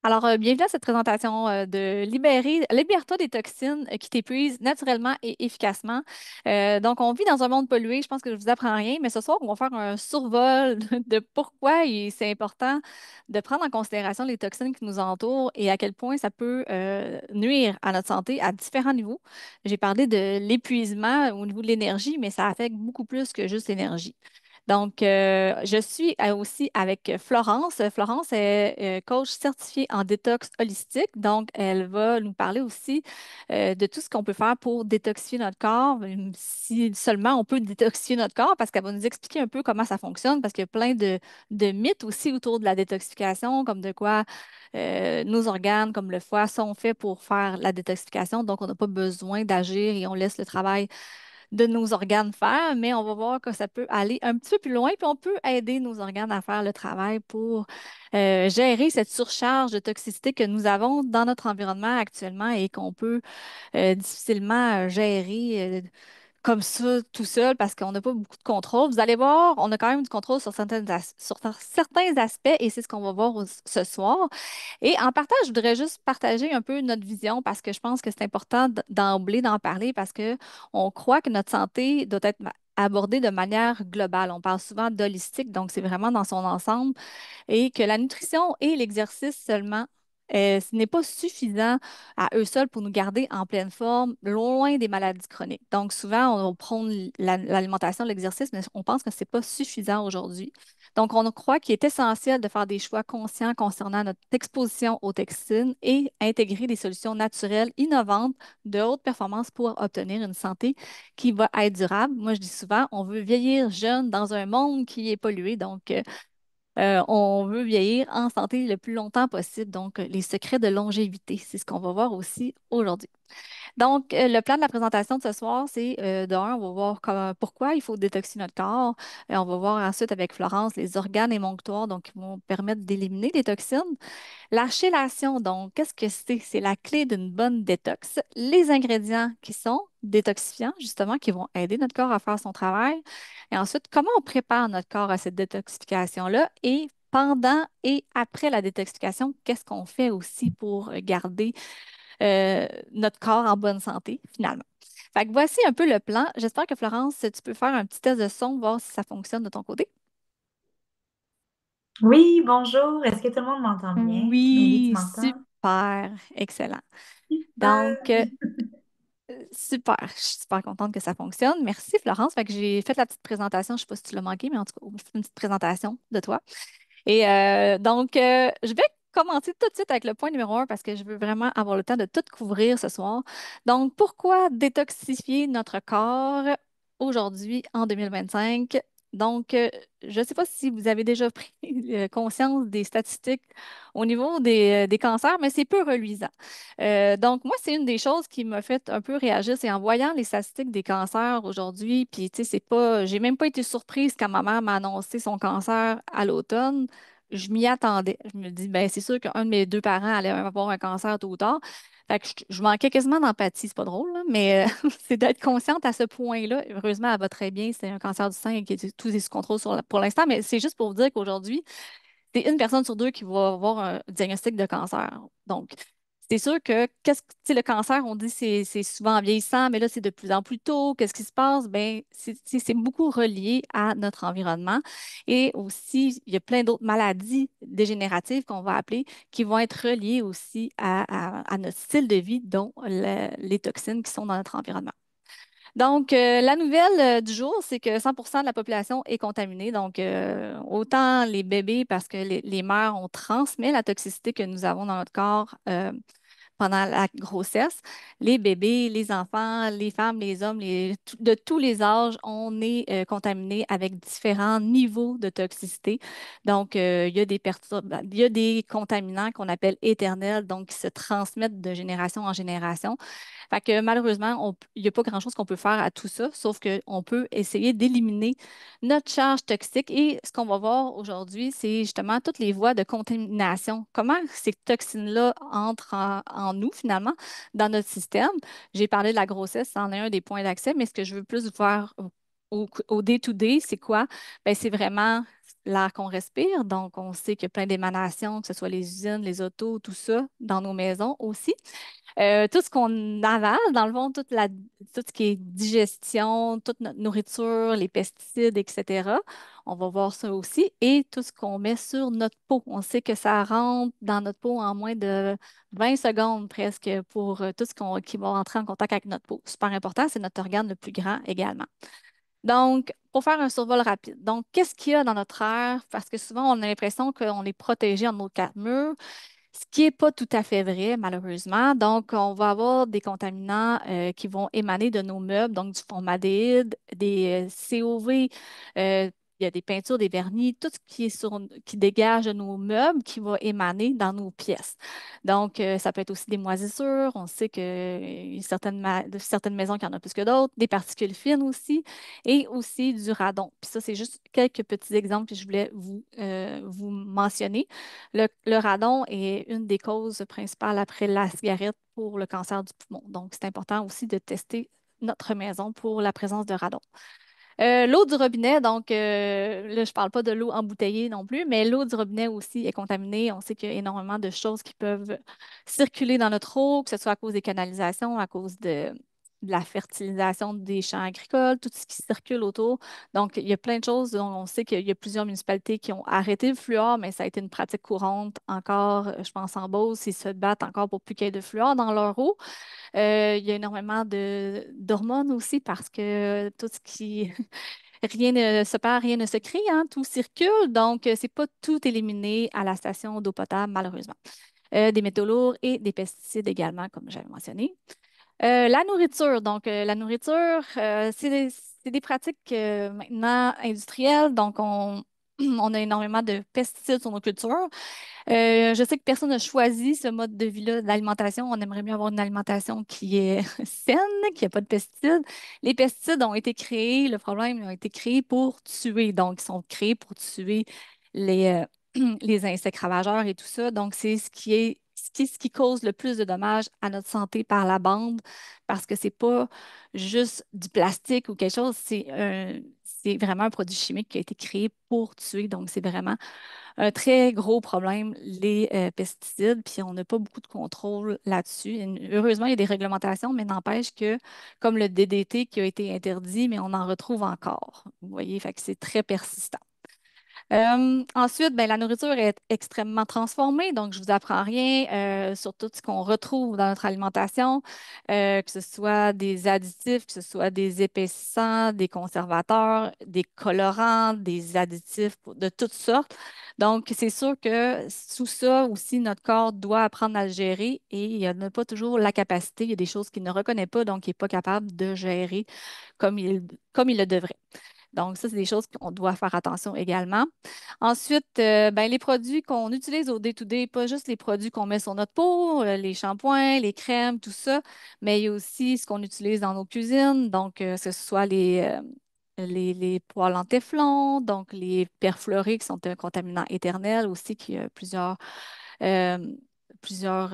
Alors, bienvenue à cette présentation de Libère-toi des toxines qui t'épuisent naturellement et efficacement. Donc, on vit dans un monde pollué. Je pense que je vous apprends rien, mais ce soir, on va faire un survol de pourquoi c'est important de prendre en considération les toxines qui nous entourent et à quel point ça peut nuire à notre santé à différents niveaux. J'ai parlé de l'épuisement au niveau de l'énergie, mais ça affecte beaucoup plus que juste l'énergie. Donc, je suis aussi avec Florence. Florence est coach certifiée en détox holistique. Donc, elle va nous parler aussi de tout ce qu'on peut faire pour détoxifier notre corps, si seulement on peut détoxifier notre corps, parce qu'elle va nous expliquer un peu comment ça fonctionne, parce qu'il y a plein de mythes aussi autour de la détoxification, comme de quoi nos organes, comme le foie, sont faits pour faire la détoxification. Donc, on n'a pas besoin d'agir et on laisse le travail de nos organes faire, mais on va voir que ça peut aller un petit peu plus loin, puis on peut aider nos organes à faire le travail pour gérer cette surcharge de toxicité que nous avons dans notre environnement actuellement et qu'on peut difficilement gérer comme ça tout seul parce qu'on n'a pas beaucoup de contrôle. Vous allez voir, on a quand même du contrôle sur certains aspects et c'est ce qu'on va voir ce soir. Et en partage, je voudrais juste partager un peu notre vision parce que je pense que c'est important d'emblée d'en parler parce que on croit que notre santé doit être abordée de manière globale. On parle souvent d'holistique, donc c'est vraiment dans son ensemble et que la nutrition et l'exercice seulement, ce n'est pas suffisant à eux seuls pour nous garder en pleine forme, loin des maladies chroniques. Donc, souvent, on prône l'alimentation, l'exercice, mais on pense que ce n'est pas suffisant aujourd'hui. Donc, on croit qu'il est essentiel de faire des choix conscients concernant notre exposition aux toxines et intégrer des solutions naturelles innovantes de haute performance pour obtenir une santé qui va être durable. Moi, je dis souvent, on veut vieillir jeune dans un monde qui est pollué. Donc, on veut vieillir en santé le plus longtemps possible. Donc, les secrets de longévité, c'est ce qu'on va voir aussi aujourd'hui. Donc, le plan de la présentation de ce soir, c'est on va voir pourquoi il faut détoxer notre corps. On va voir ensuite avec Florence les organes émonctoires, donc qui vont permettre d'éliminer les toxines. La chélation, donc, qu'est-ce que c'est? C'est la clé d'une bonne détox. Les ingrédients qui sont détoxifiants, justement, qui vont aider notre corps à faire son travail. Et ensuite, comment on prépare notre corps à cette détoxification-là? Et pendant et après la détoxification, qu'est-ce qu'on fait aussi pour garder notre corps en bonne santé, finalement? Fait que voici un peu le plan. J'espère que Florence, tu peux faire un petit test de son, voir si ça fonctionne de ton côté. Oui, bonjour. Est-ce que tout le monde m'entend bien? Lily, tu Oui, m'entends? super, excellent. Donc, Super. super, je suis super contente que ça fonctionne. Merci, Florence. Fait que j'ai fait la petite présentation. Je ne sais pas si tu l'as manqué, mais en tout cas, je fais une petite présentation de toi. Et donc, je vais commencer tout de suite avec le point numéro un parce que je veux vraiment avoir le temps de tout couvrir ce soir. Donc, pourquoi détoxifier notre corps aujourd'hui en 2025? Donc, je ne sais pas si vous avez déjà pris conscience des statistiques au niveau des cancers, mais c'est peu reluisant. Donc, moi, c'est une des choses qui m'a fait un peu réagir, c'est en voyant les statistiques des cancers aujourd'hui, puis tu sais, c'est pas, j'ai même pas été surprise quand ma mère m'a annoncé son cancer à l'automne. Je m'y attendais. Je me dis, ben, c'est sûr qu'un de mes deux parents allait avoir un cancer tôt ou tard. Fait que je manquais quasiment d'empathie, c'est pas drôle, là, mais c'est d'être consciente à ce point-là. Heureusement, elle va très bien. C'est un cancer du sein qui est tout est sous contrôle pour l'instant, mais c'est juste pour vous dire qu'aujourd'hui, c'est une personne sur deux qui va avoir un diagnostic de cancer. Donc, c'est sûr que tu sais, le cancer, on dit c'est souvent en vieillissant, mais là, c'est de plus en plus tôt. Qu'est-ce qui se passe? Ben, c'est beaucoup relié à notre environnement. Et aussi, il y a plein d'autres maladies dégénératives qu'on va appeler qui vont être reliées aussi à notre style de vie, dont les toxines qui sont dans notre environnement. Donc, la nouvelle du jour, c'est que 100% de la population est contaminée. Donc, autant les bébés, parce que les mères, on transmet la toxicité que nous avons dans notre corps pendant la grossesse. Les bébés, les enfants, les femmes, les hommes, de tous les âges, on est contaminé avec différents niveaux de toxicité. Donc, il y a des contaminants qu'on appelle éternels, donc qui se transmettent de génération en génération. Fait que malheureusement, il n'y a pas grand-chose qu'on peut faire à tout ça, sauf qu'on peut essayer d'éliminer notre charge toxique. Et ce qu'on va voir aujourd'hui, c'est justement toutes les voies de contamination. Comment ces toxines-là entrent en nous, finalement, dans notre système. J'ai parlé de la grossesse, c'en est un des points d'accès, mais ce que je veux plus voir au day-to-day, c'est quoi? Ben, c'est vraiment l'air qu'on respire. Donc, on sait qu'il y a plein d'émanations, que ce soit les usines, les autos, tout ça, dans nos maisons aussi. Tout ce qu'on avale, dans le fond, tout ce qui est digestion, toute notre nourriture, les pesticides, etc. On va voir ça aussi. Et tout ce qu'on met sur notre peau. On sait que ça rentre dans notre peau en moins de 20 secondes presque pour tout qui va entrer en contact avec notre peau. Super important, c'est notre organe le plus grand également. Donc, pour faire un survol rapide. Donc, qu'est-ce qu'il y a dans notre air? Parce que souvent, on a l'impression qu'on est protégé en nos quatre murs. Ce qui n'est pas tout à fait vrai, malheureusement. Donc, on va avoir des contaminants qui vont émaner de nos meubles, donc du formaldéhyde, des COV, il y a des peintures, des vernis, tout ce qui est qui dégage de nos meubles qui va émaner dans nos pièces. Donc, ça peut être aussi des moisissures. On sait qu'il y a certaines maisons qui en ont plus que d'autres, des particules fines aussi, et aussi du radon. Puis ça, c'est juste quelques petits exemples que je voulais vous mentionner. Le radon est une des causes principales après la cigarette pour le cancer du poumon. Donc, c'est important aussi de tester notre maison pour la présence de radon. L'eau du robinet, donc là, je ne parle pas de l'eau embouteillée non plus, mais l'eau du robinet aussi est contaminée. On sait qu'il y a énormément de choses qui peuvent circuler dans notre eau, que ce soit à cause des canalisations, à cause de la fertilisation des champs agricoles, tout ce qui circule autour. Donc, il y a plein de choses dont on sait qu'il y a plusieurs municipalités qui ont arrêté le fluor, mais ça a été une pratique courante encore, je pense en Beauce, ils se battent encore pour plus qu'il y ait de fluor dans leur eau. Il y a énormément d'hormones aussi parce que tout ce qui rien ne se perd, rien ne se crée, hein, tout circule. Donc, c'est pas tout éliminé à la station d'eau potable, malheureusement. Des métaux lourds et des pesticides également, comme j'avais mentionné. La nourriture. Donc, la nourriture, c'est des pratiques maintenant industrielles. Donc, on a énormément de pesticides sur nos cultures. Je sais que personne n'a choisi ce mode de vie-là d'alimentation. On aimerait mieux avoir une alimentation qui est saine, qui n'a pas de pesticides. Les pesticides ont été créés, le problème, ils ont été créés pour tuer. Donc, ils sont créés pour tuer les, les insectes ravageurs et tout ça. Donc, c'est ce qui cause le plus de dommages à notre santé par la bande, parce que c'est pas juste du plastique ou quelque chose, c'est vraiment un produit chimique qui a été créé pour tuer. Donc, c'est vraiment un très gros problème, les pesticides, puis on n'a pas beaucoup de contrôle là-dessus. Heureusement, il y a des réglementations, mais n'empêche que, comme le DDT qui a été interdit, mais on en retrouve encore. Vous voyez, fait que c'est très persistant. Ensuite, ben, la nourriture est extrêmement transformée, donc je ne vous apprends rien sur tout ce qu'on retrouve dans notre alimentation, que ce soit des additifs, que ce soit des épaississants, des conservateurs, des colorants, des additifs de toutes sortes. Donc, c'est sûr que sous ça aussi, notre corps doit apprendre à le gérer et il n'a pas toujours la capacité. Il y a des choses qu'il ne reconnaît pas, donc il n'est pas capable de gérer comme il le devrait. Donc, ça, c'est des choses qu'on doit faire attention également. Ensuite, ben, les produits qu'on utilise au day-to-day, pas juste les produits qu'on met sur notre peau, les shampoings, les crèmes, tout ça, mais il y a aussi ce qu'on utilise dans nos cuisines. Donc, que ce soit les poêles en téflon, donc les perfluorés qui sont un contaminant éternel aussi, qui a euh, plusieurs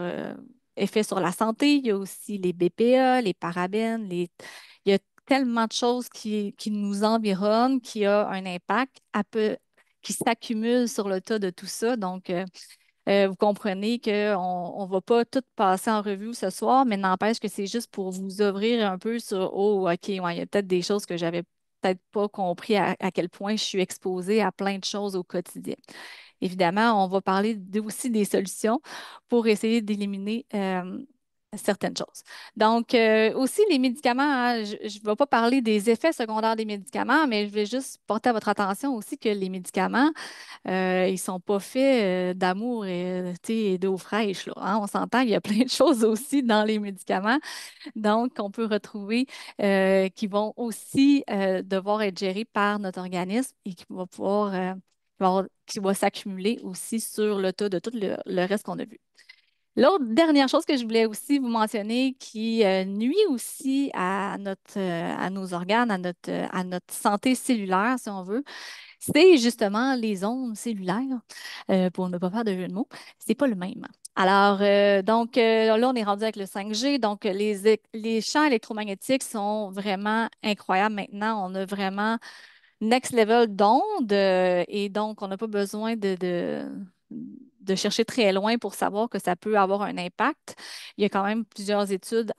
effets sur la santé. Il y a aussi les BPA, les parabènes, il y a tellement de choses qui nous environnent, qui a un impact qui s'accumule sur le tas de tout ça. Donc, vous comprenez qu'on ne va pas tout passer en revue ce soir, mais n'empêche que c'est juste pour vous ouvrir un peu sur, oh, OK, ouais, il y a peut-être des choses que j'avais peut-être pas compris à quel point je suis exposée à plein de choses au quotidien. Évidemment, on va parler aussi des solutions pour essayer d'éliminer certaines choses. Donc, aussi les médicaments, hein, je ne vais pas parler des effets secondaires des médicaments, mais je vais juste porter à votre attention aussi que les médicaments, ils ne sont pas faits d'amour tu sais, et d'eau fraîche, là, hein. On s'entend, il y a plein de choses aussi dans les médicaments, donc qu'on peut retrouver qui vont aussi devoir être gérés par notre organisme et qui va pouvoir qui va s'accumuler aussi sur le tas de tout le reste qu'on a vu. L'autre dernière chose que je voulais aussi vous mentionner qui nuit aussi à nos organes, à notre santé cellulaire, si on veut, c'est justement les ondes cellulaires, pour ne pas faire de jeu de mots. C'est pas le même. Alors, là, on est rendu avec le 5G. Donc, les champs électromagnétiques sont vraiment incroyables maintenant. On a vraiment next level d'onde et donc on n'a pas besoin de chercher très loin pour savoir que ça peut avoir un impact. Il y a quand même plusieurs études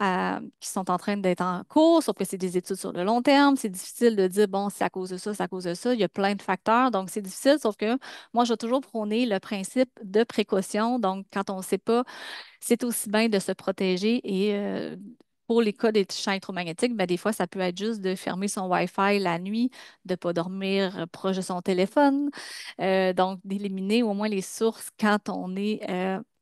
qui sont en train d'être en cours, sauf que c'est des études sur le long terme. C'est difficile de dire, bon, c'est à cause de ça, c'est à cause de ça. Il y a plein de facteurs, donc c'est difficile, sauf que moi, je vais toujours prôner le principe de précaution. Donc, quand on ne sait pas, c'est aussi bien de se protéger et pour les cas des champs électromagnétiques, ben, des fois, ça peut être juste de fermer son Wi-Fi la nuit, de ne pas dormir proche de son téléphone, donc d'éliminer au moins les sources quand on est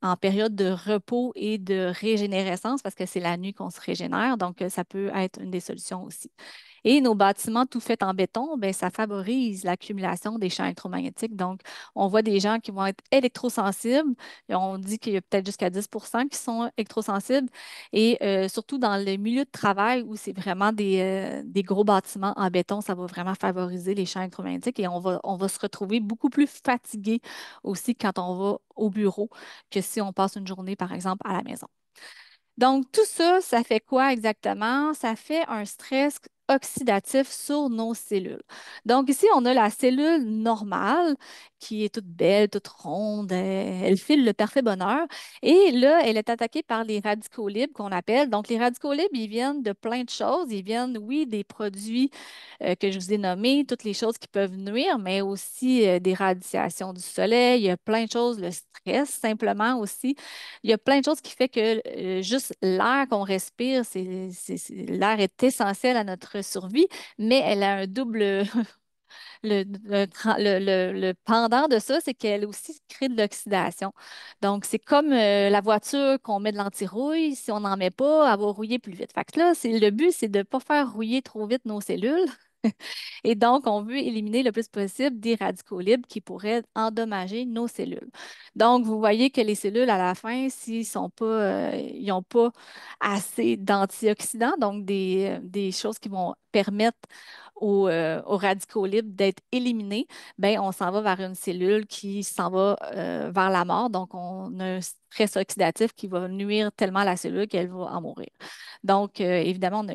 en période de repos et de régénérescence, parce que c'est la nuit qu'on se régénère, donc ça peut être une des solutions aussi. Et nos bâtiments tout faits en béton, ben, ça favorise l'accumulation des champs électromagnétiques. Donc, on voit des gens qui vont être électrosensibles. Et on dit qu'il y a peut-être jusqu'à 10% qui sont électrosensibles. Et surtout dans le milieu de travail où c'est vraiment des gros bâtiments en béton, ça va vraiment favoriser les champs électromagnétiques et on va se retrouver beaucoup plus fatigué aussi quand on va au bureau que si on passe une journée, par exemple, à la maison. Donc, tout ça, ça fait quoi exactement? Ça fait un stress oxydatif sur nos cellules. Donc, ici, on a la cellule normale qui est toute belle, toute ronde, elle file le parfait bonheur. Et là, elle est attaquée par les radicaux libres qu'on appelle. Donc, les radicaux libres, ils viennent de plein de choses. Ils viennent, oui, des produits que je vous ai nommés, toutes les choses qui peuvent nuire, mais aussi des radiations du soleil. Il y a plein de choses, le stress simplement aussi. Il y a plein de choses qui fait que juste l'air qu'on respire, l'air est essentiel à notre survie, mais elle a un double, le pendant de ça, c'est qu'elle aussi crée de l'oxydation. Donc, c'est comme la voiture qu'on met de l'anti-rouille. Si on n'en met pas, elle va rouiller plus vite. Fait que là, le but, c'est de ne pas faire rouiller trop vite nos cellules. Et donc, on veut éliminer le plus possible des radicaux libres qui pourraient endommager nos cellules. Donc, vous voyez que les cellules, à la fin, s'ils sont pas, ils n'ont pas assez d'antioxydants, donc des choses qui vont permettre aux radicaux libres d'être éliminés, ben, on s'en va vers une cellule qui s'en va vers la mort. Donc, on a un stress oxydatif qui va nuire tellement à la cellule qu'elle va en mourir. Donc, évidemment, on a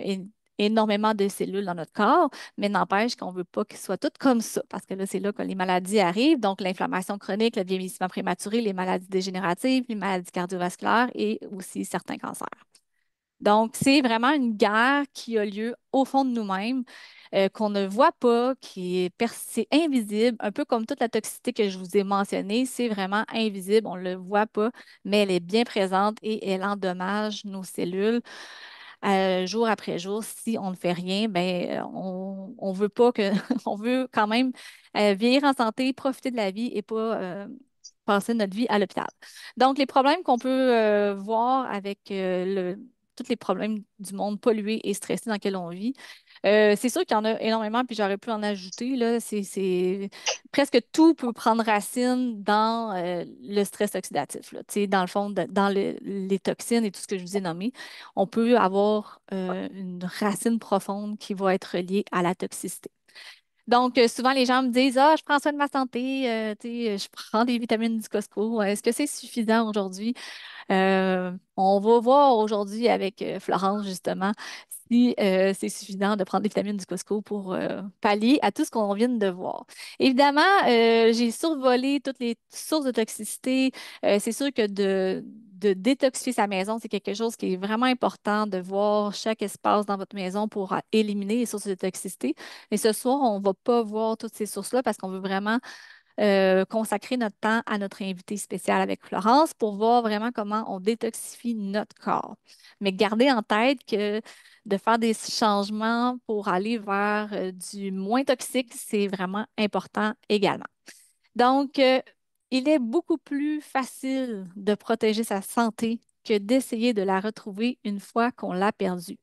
énormément de cellules dans notre corps, mais n'empêche qu'on ne veut pas qu'ils soient toutes comme ça, parce que là, c'est là que les maladies arrivent, donc l'inflammation chronique, le vieillissement prématuré, les maladies dégénératives, les maladies cardiovasculaires et aussi certains cancers. Donc, c'est vraiment une guerre qui a lieu au fond de nous-mêmes, qu'on ne voit pas, c'est invisible, un peu comme toute la toxicité que je vous ai mentionnée, c'est vraiment invisible, on ne le voit pas, mais elle est bien présente et elle endommage nos cellules jour après jour. Si on ne fait rien, ben, on veut pas que, on veut quand même vieillir en santé, profiter de la vie et pas passer notre vie à l'hôpital. Donc, les problèmes qu'on peut voir avec tous les problèmes du monde pollué et stressé dans lequel on vit, c'est sûr qu'il y en a énormément, puis j'aurais pu en ajouter, là. Presque tout peut prendre racine dans le stress oxydatif, là. Tu sais, dans le fond, dans les toxines et tout ce que je vous ai nommé, on peut avoir une racine profonde qui va être liée à la toxicité. Donc, souvent, les gens me disent, ah, je prends soin de ma santé, tu sais, je prends des vitamines du Costco. Est-ce que c'est suffisant aujourd'hui? On va voir aujourd'hui avec Florence, justement, si c'est suffisant de prendre des vitamines du Costco pour pallier à tout ce qu'on vient de voir. Évidemment, j'ai survolé toutes les sources de toxicité. C'est sûr que de détoxifier sa maison, c'est quelque chose qui est vraiment important de voir chaque espace dans votre maison pour éliminer les sources de toxicité. Mais ce soir, on ne va pas voir toutes ces sources-là parce qu'on veut vraiment consacrer notre temps à notre invité spécial avec Florence pour voir vraiment comment on détoxifie notre corps. Mais gardez en tête que de faire des changements pour aller vers du moins toxique, c'est vraiment important également. Donc, il est beaucoup plus facile de protéger sa santé que d'essayer de la retrouver une fois qu'on l'a perdue.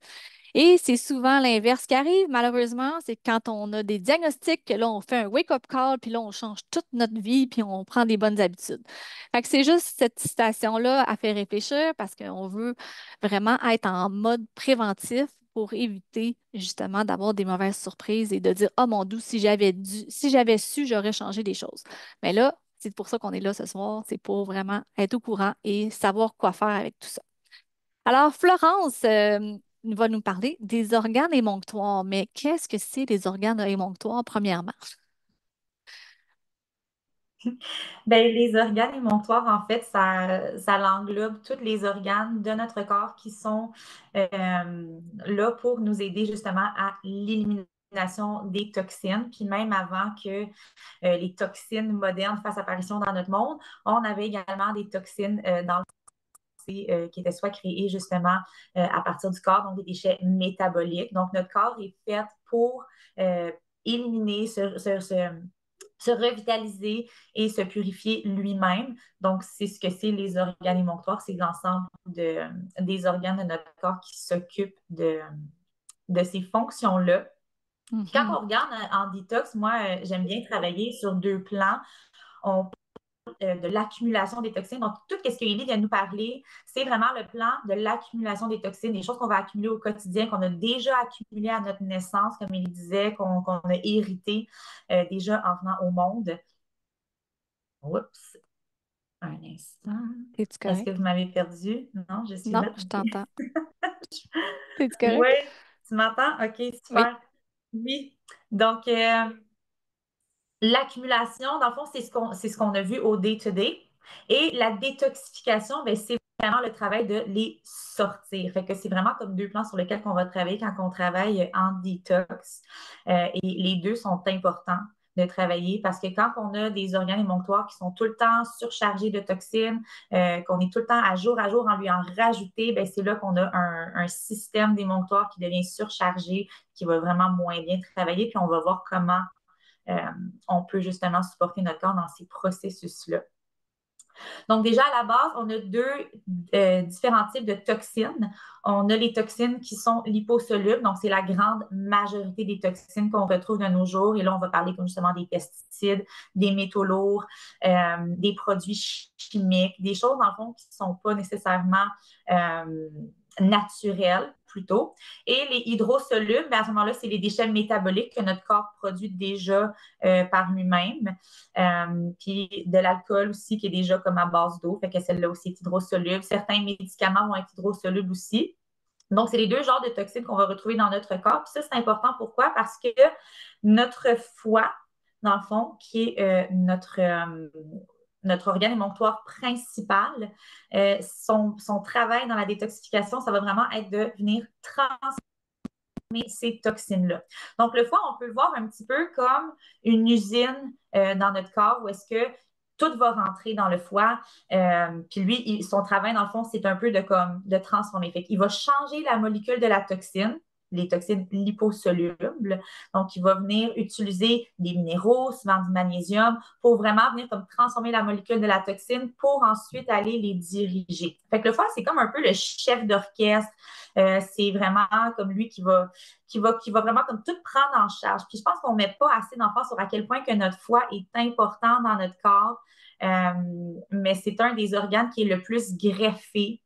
Et c'est souvent l'inverse qui arrive, malheureusement, c'est quand on a des diagnostics que là, on fait un wake-up call, puis là, on change toute notre vie, puis on prend des bonnes habitudes. Fait que c'est juste cette citation-là à faire réfléchir parce qu'on veut vraiment être en mode préventif pour éviter justement d'avoir des mauvaises surprises et de dire, oh mon Dieu, si j'avais su, j'aurais changé des choses. Mais là, c'est pour ça qu'on est là ce soir, c'est pour vraiment être au courant et savoir quoi faire avec tout ça. Alors, Florence, va nous parler des organes émonctoires. Mais qu'est-ce que c'est les organes émonctoires, premièrement? Ben, les organes émonctoires, en fait, ça l'englobe tous les organes de notre corps qui sont là pour nous aider justement à l'élimination des toxines. Puis même avant que les toxines modernes fassent apparition dans notre monde, on avait également des toxines dans le passé qui étaient soit créées justement à partir du corps, donc des déchets métaboliques. Donc notre corps est fait pour éliminer, se revitaliser et se purifier lui-même. Donc, c'est ce que c'est les organes émonctoires, c'est l'ensemble des organes de notre corps qui s'occupent de ces fonctions-là. Puis quand Mhm. on regarde en détox, moi, j'aime bien travailler sur deux plans. On de l'accumulation des toxines. Donc, tout ce que Élie vient de nous parler, c'est vraiment le plan de l'accumulation des toxines, des choses qu'on va accumuler au quotidien, qu'on a déjà accumulées à notre naissance, comme Élie disait, qu'on a hérité déjà en venant au monde. Oups, un instant. Es-tu Est-ce que correct? vous m'avez perdu? Non, je suis Non, là. je OK. t'entends. Es-tu Oui, correct? tu m'entends? OK, Oui. super. Oui. Donc, l'accumulation, dans le fond, c'est ce qu'on a vu au day-to-day. Et la détoxification, ben, c'est vraiment le travail de les sortir. Fait que c'est vraiment comme deux plans sur lesquels on va travailler quand on travaille en détox. Et les deux sont importants de travailler parce que quand on a des organes émonctoires qui sont tout le temps surchargés de toxines, qu'on est tout le temps à jour en lui en rajouter, ben c'est là qu'on a un système d'émonctoire qui devient surchargé, qui va vraiment moins bien travailler. Puis on va voir comment euh, on peut justement supporter notre corps dans ces processus-là. Donc, déjà, à la base, on a deux différents types de toxines. On a les toxines qui sont liposolubles, donc c'est la grande majorité des toxines qu'on retrouve de nos jours. Et là, on va parler comme justement des pesticides, des métaux lourds, des produits chimiques, des choses, dans le fond, qui ne sont pas nécessairement naturelles, plutôt. Et les hydrosolubles, bien, à ce moment-là, c'est les déchets métaboliques que notre corps produit déjà par lui-même. Puis de l'alcool aussi, qui est déjà comme à base d'eau, fait que celle-là aussi est hydrosoluble. Certains médicaments vont être hydrosolubles aussi. Donc, c'est les deux genres de toxines qu'on va retrouver dans notre corps. Puis ça, c'est important. Pourquoi? Parce que notre foie, dans le fond, qui est notre organe émonctoire principal, son travail dans la détoxification, ça va vraiment être de venir ces toxines-là. Donc, le foie, on peut le voir un petit peu comme une usine dans notre corps où est-ce que tout va rentrer dans le foie. Puis lui, son travail, dans le fond, c'est un peu de transformer. Fait qu'il va changer la molécule de la toxine, les toxines liposolubles. Donc, il va venir utiliser des minéraux, souvent du magnésium, pour vraiment venir comme transformer la molécule de la toxine pour ensuite aller les diriger. Fait que le foie, c'est comme un peu le chef d'orchestre. C'est vraiment comme lui qui va vraiment comme tout prendre en charge. Puis je pense qu'on ne met pas assez d'emphase sur à quel point que notre foie est important dans notre corps, mais c'est un des organes qui est le plus greffé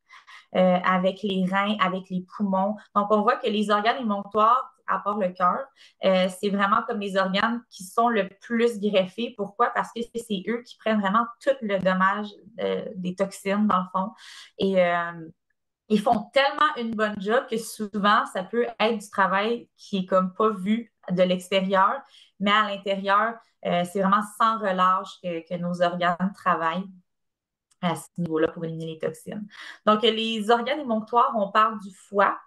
avec les reins, avec les poumons. Donc, on voit que les organes émonctoires, à part le cœur, c'est vraiment comme les organes qui sont le plus greffés. Pourquoi? Parce que c'est eux qui prennent vraiment tout le dommage des toxines, dans le fond. Et ils font tellement une bonne job que souvent, ça peut être du travail qui est comme pas vu de l'extérieur, mais à l'intérieur, c'est vraiment sans relâche que nos organes travaillent à ce niveau-là pour éliminer les toxines. Donc, les organes émonctoires, on parle du foie,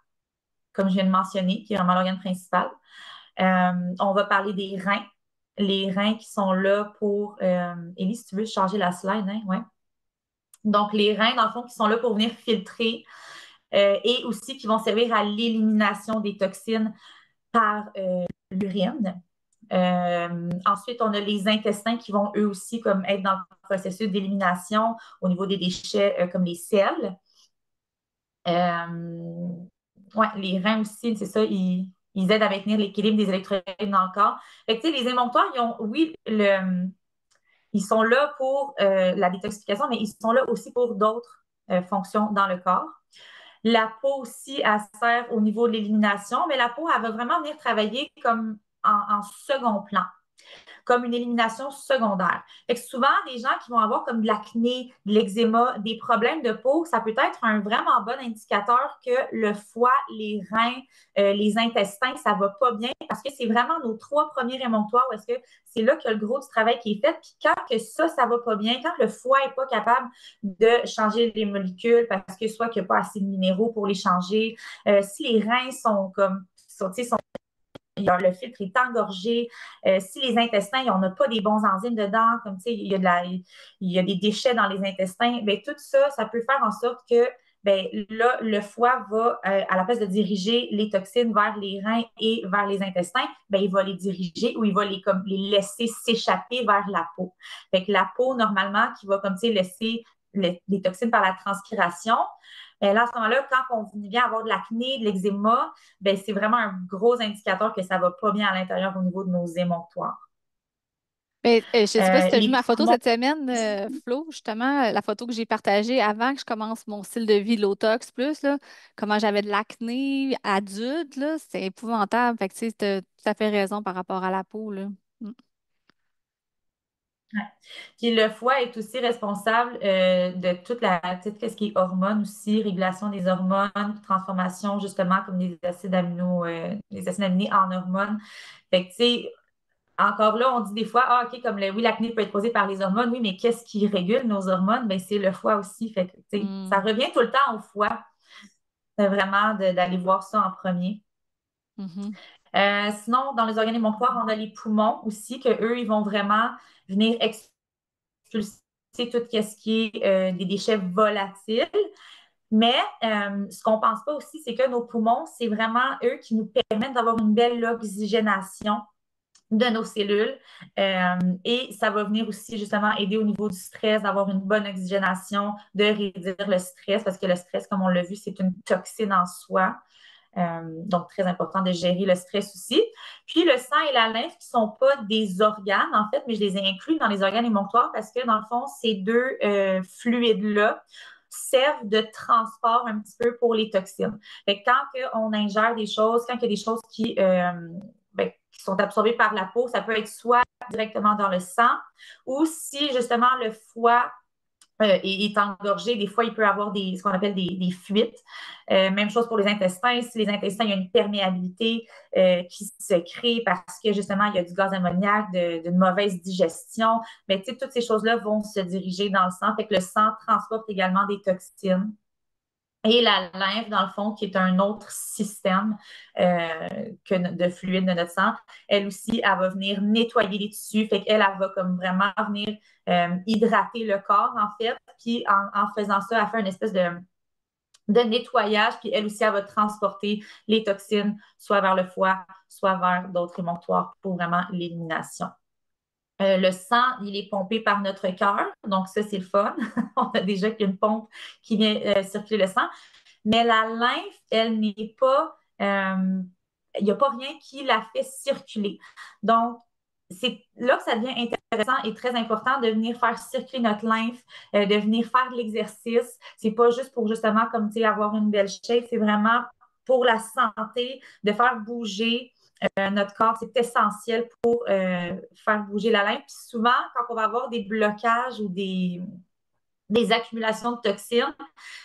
comme je viens de mentionner, qui est vraiment l'organe principal. On va parler des reins. Les reins qui sont là pour... Élie, si tu veux changer la slide, hein? Ouais. Donc, les reins, dans le fond, qui sont là pour venir filtrer et aussi qui vont servir à l'élimination des toxines par l'urine. Ensuite, on a les intestins qui vont eux aussi comme être dans le processus d'élimination au niveau des déchets comme les selles. Ouais, les reins aussi, c'est ça, ils aident à maintenir l'équilibre des électrolytes dans le corps. Fait que, les émonctoires, oui, ils sont là pour la détoxification, mais ils sont là aussi pour d'autres fonctions dans le corps. La peau aussi, elle sert au niveau de l'élimination, mais la peau, elle va vraiment venir travailler comme en second plan. comme une élimination secondaire. Fait que souvent, des gens qui vont avoir comme de l'acné, de l'eczéma, des problèmes de peau, ça peut être un vraiment bon indicateur que le foie, les reins, les intestins, ça va pas bien parce que c'est vraiment nos trois premiers rémonctoires où est-ce que c'est là qu'il y a le gros du travail qui est fait. Puis quand que ça va pas bien, quand le foie est pas capable de changer les molécules parce que soit qu'il n'y a pas assez de minéraux pour les changer, si les reins sont comme sont le filtre est engorgé. Si les intestins, on n'a pas des bons enzymes dedans, comme il y a des déchets dans les intestins, bien, tout ça, ça peut faire en sorte que ben, là, le foie va, à la place de diriger les toxines vers les reins et vers les intestins, ben, il va les diriger ou il va comme, les laisser s'échapper vers la peau. Fait que la peau, normalement, qui va comme laisser les toxines par la transpiration, là, à ce moment-là, quand on vient avoir de l'acné, de l'eczéma, ben, c'est vraiment un gros indicateur que ça va pas bien à l'intérieur au niveau de nos émonctoires. Mais je sais pas si tu as vu Les ma photo poumons cette semaine, aussi. Flo, justement, la photo que j'ai partagée avant que je commence mon style de vie Lotox Plus, là, comment j'avais de l'acné adulte, là, c'est épouvantable. Fait que, tu sais, t'as tout à fait raison par rapport à la peau, là. Mm. Ouais. Puis le foie est aussi responsable de tout ce qui est hormones aussi, régulation des hormones, transformation justement comme des acides aminés en hormones. Fait que, tu sais, encore là, on dit des fois, ah, OK, comme oui, l'acné peut être causé par les hormones, oui, mais qu'est-ce qui régule nos hormones? Ben, c'est le foie aussi. Fait que, tu sais, ça Mm. revient tout le temps au foie. C'est vraiment d'aller voir ça en premier. Mhm. Sinon, dans les organes émonctoires, on a les poumons aussi, que eux, ils vont vraiment venir expulser tout ce qui est des déchets volatiles. Mais ce qu'on ne pense pas aussi, c'est que nos poumons, c'est vraiment eux qui nous permettent d'avoir une belle oxygénation de nos cellules. Et ça va venir aussi justement aider au niveau du stress, d'avoir une bonne oxygénation, de réduire le stress, parce que le stress, comme on l'a vu, c'est une toxine en soi. Donc, très important de gérer le stress aussi. Puis, le sang et la lymphe, qui ne sont pas des organes, en fait, mais je les ai inclus dans les organes émonctoires parce que, dans le fond, ces deux fluides-là servent de transport un petit peu pour les toxines. Fait que quand on ingère des choses, quand il y a des choses ben, qui sont absorbées par la peau, ça peut être soit directement dans le sang ou si, justement, le foie est engorgé. Des fois, il peut avoir ce qu'on appelle des fuites. Même chose pour les intestins. Si les intestins, il y a une perméabilité qui se crée parce que justement, il y a du gaz ammoniaque, d'une mauvaise digestion, mais tu sais, toutes ces choses-là vont se diriger dans le sang. Fait que le sang transporte également des toxines. Et la lymphe, dans le fond, qui est un autre système de fluide de notre sang, elle aussi, elle va venir nettoyer les tissus. Fait qu'elle, elle va comme vraiment venir hydrater le corps, en fait. Puis en faisant ça, elle fait une espèce de nettoyage. Puis elle aussi, elle va transporter les toxines, soit vers le foie, soit vers d'autres émonctoires pour vraiment l'élimination. Le sang, il est pompé par notre cœur. Donc, ça, c'est le fun. On a déjà une pompe qui vient circuler le sang. Mais la lymphe, elle n'est pas, il n'y a pas rien qui la fait circuler. Donc, c'est là que ça devient intéressant et très important de venir faire circuler notre lymphe, de venir faire de l'exercice. C'est pas juste pour justement, comme tu sais, avoir une belle shape, c'est vraiment pour la santé, de faire bouger notre corps. C'est essentiel pour faire bouger la lymphe. Puis souvent, quand on va avoir des blocages ou des accumulations de toxines,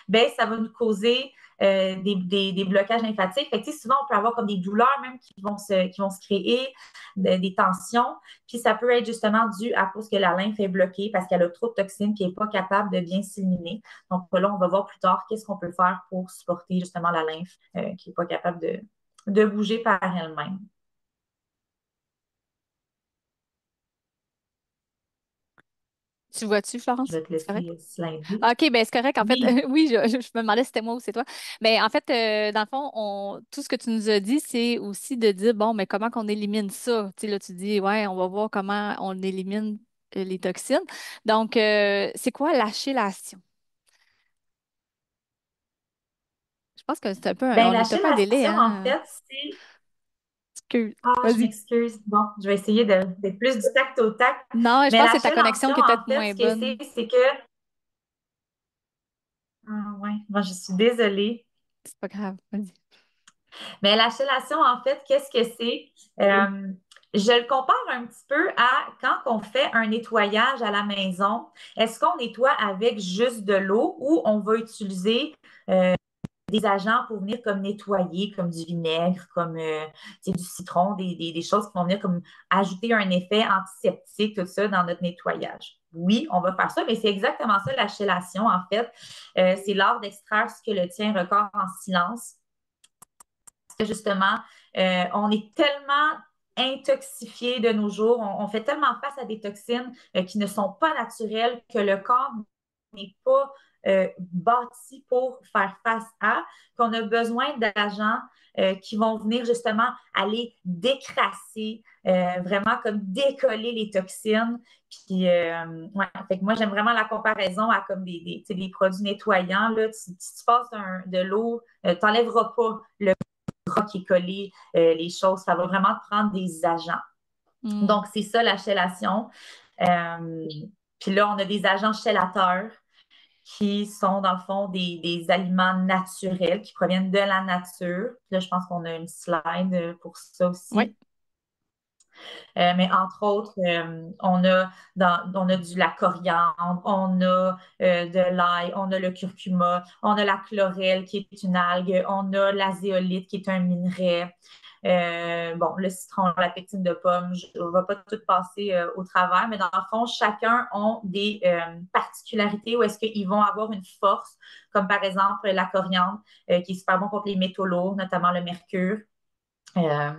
ben, ça va nous causer des blocages lymphatiques. Fait que, souvent, on peut avoir comme des douleurs même qui vont se créer, des tensions. Puis ça peut être justement dû à cause que la lymphe est bloquée parce qu'elle a trop de toxines qui n'est pas capable de bien s'éliminer. Donc là, on va voir plus tard qu'est-ce qu'on peut faire pour supporter justement la lymphe qui n'est pas capable de bouger par elle-même. Tu vois-tu, Je Florence? vais te C'est correct? laisser slider. OK, ben c'est correct. En fait, Oui. oui, je me demandais si c'était moi ou c'est toi. Mais en fait, dans le fond, tout ce que tu nous as dit, c'est aussi de dire, bon, mais comment qu'on élimine ça? Tu sais, là, tu dis, ouais, on va voir comment on élimine les toxines. Donc, c'est quoi la chélation? Je pense que c'est un peu, Ben, on la est un peu un délai, chélation, en hein? fait, c'est Que... Ah, je Vas-y. m'excuse. Bon, je vais essayer d'être plus du tact au tact. Non, je Mais pense que la c'est ta connexion chélation, qui est en peut-être fait, moins ce que bonne. c'est que. Ah, ouais, moi, je suis désolée. C'est pas grave. Vas-y. Mais la chélation, en fait, qu'est-ce que c'est? Je le compare un petit peu à quand on fait un nettoyage à la maison. Est-ce qu'on nettoie avec juste de l'eau ou on va utiliser des agents pour venir comme nettoyer, comme du vinaigre, comme du citron, des choses qui vont venir comme ajouter un effet antiseptique, tout ça dans notre nettoyage. Oui, on va faire ça, mais c'est exactement ça la chellation, en fait. C'est l'art d'extraire ce que le tien record en silence. Parce que justement, on est tellement intoxifié de nos jours, on fait tellement face à des toxines qui ne sont pas naturelles que le corps n'est pas bâti pour faire face à, qu'on a besoin d'agents qui vont venir justement aller décrasser, vraiment comme décoller les toxines. Puis, ouais, fait que moi, j'aime vraiment la comparaison à comme des produits nettoyants. Là, tu passes de l'eau, tu n'enlèveras pas le gras qui est collé, les choses. Ça va vraiment te prendre des agents. Hmm. Donc, c'est ça la chellation. Euh, Puis là, on a des agents chellateurs qui sont, dans le fond, des aliments naturels qui proviennent de la nature. Puis là, je pense qu'on a une slide pour ça Oui. aussi. Mais entre autres, on a la coriandre, on a de l'ail, on a le curcuma, on a la chlorelle qui est une algue, on a la zéolite qui est un minerai. Bon, le citron, la pectine de pomme, je ne vais pas tout passer au travers, mais dans le fond, chacun a des particularités où est-ce qu'ils vont avoir une force, comme par exemple la coriandre, qui est super bon contre les métaux lourds, notamment le mercure. Euh,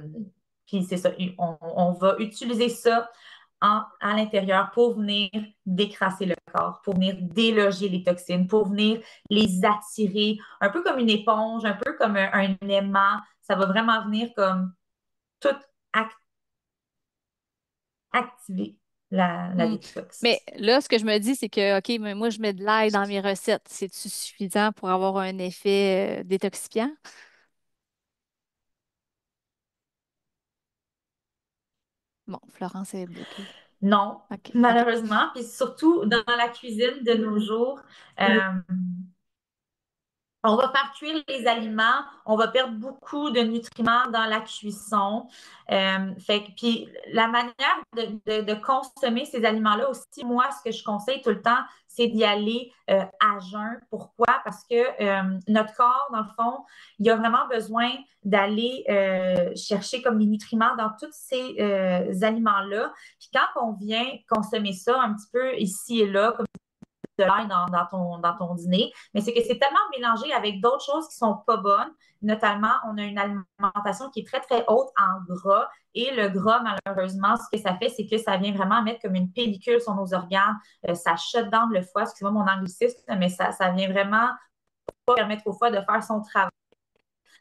Puis c'est ça, on va utiliser ça à l'intérieur pour venir décrasser le corps, pour venir déloger les toxines, pour venir les attirer, un peu comme une éponge, un peu comme un aimant. Ça va vraiment venir comme tout ac- activer la Hmm. détox. Mais là, ce que je me dis, c'est que, OK, mais moi, je mets de l'ail dans mes recettes. C'est-tu suffisant pour avoir un effet détoxifiant? Bon, Florence est bloquée. Non, OK, OK. malheureusement. Puis surtout dans la cuisine de nos jours, euh, on va faire cuire les aliments, on va perdre beaucoup de nutriments dans la cuisson. Puis la manière de consommer ces aliments-là aussi, moi, ce que je conseille tout le temps, c'est d'y aller à jeun. Pourquoi? Parce que notre corps, dans le fond, il a vraiment besoin d'aller chercher comme les nutriments dans tous ces aliments-là. Puis quand on vient consommer ça un petit peu ici et là, de l'ail dans ton dîner, mais c'est que c'est tellement mélangé avec d'autres choses qui sont pas bonnes. Notamment, on a une alimentation qui est très, très haute en gras. Et le gras, malheureusement, ce que ça fait, c'est que ça vient vraiment mettre comme une pellicule sur nos organes. Ça shut down le foie, excusez-moi mon anglicisme, mais ça vient vraiment pas permettre au foie de faire son travail.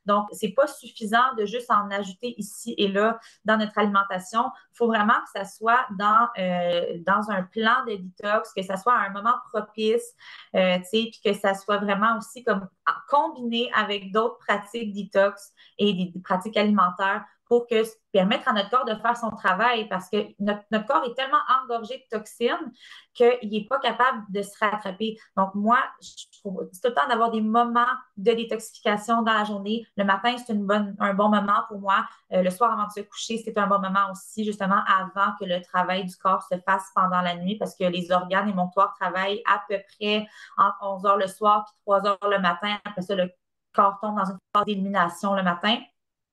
Donc, c'est pas suffisant de juste en ajouter ici et là dans notre alimentation. Il faut vraiment que ça soit dans un plan de détox, que ça soit à un moment propice, puis que ça soit vraiment aussi comme combiné avec d'autres pratiques détox et des pratiques alimentaires pour permettre à notre corps de faire son travail parce que notre corps est tellement engorgé de toxines qu'il n'est pas capable de se rattraper. Donc, moi, je trouve c'est tout le temps d'avoir des moments de détoxification dans la journée. Le matin, c'est un bon moment pour moi. Le soir, avant de se coucher, c'est un bon moment aussi, justement, avant que le travail du corps se fasse pendant la nuit, parce que les organes émonctoires travaillent à peu près entre 11 heures le soir puis 3 heures le matin. Après ça, le corps tombe dans une phase d'élimination le matin.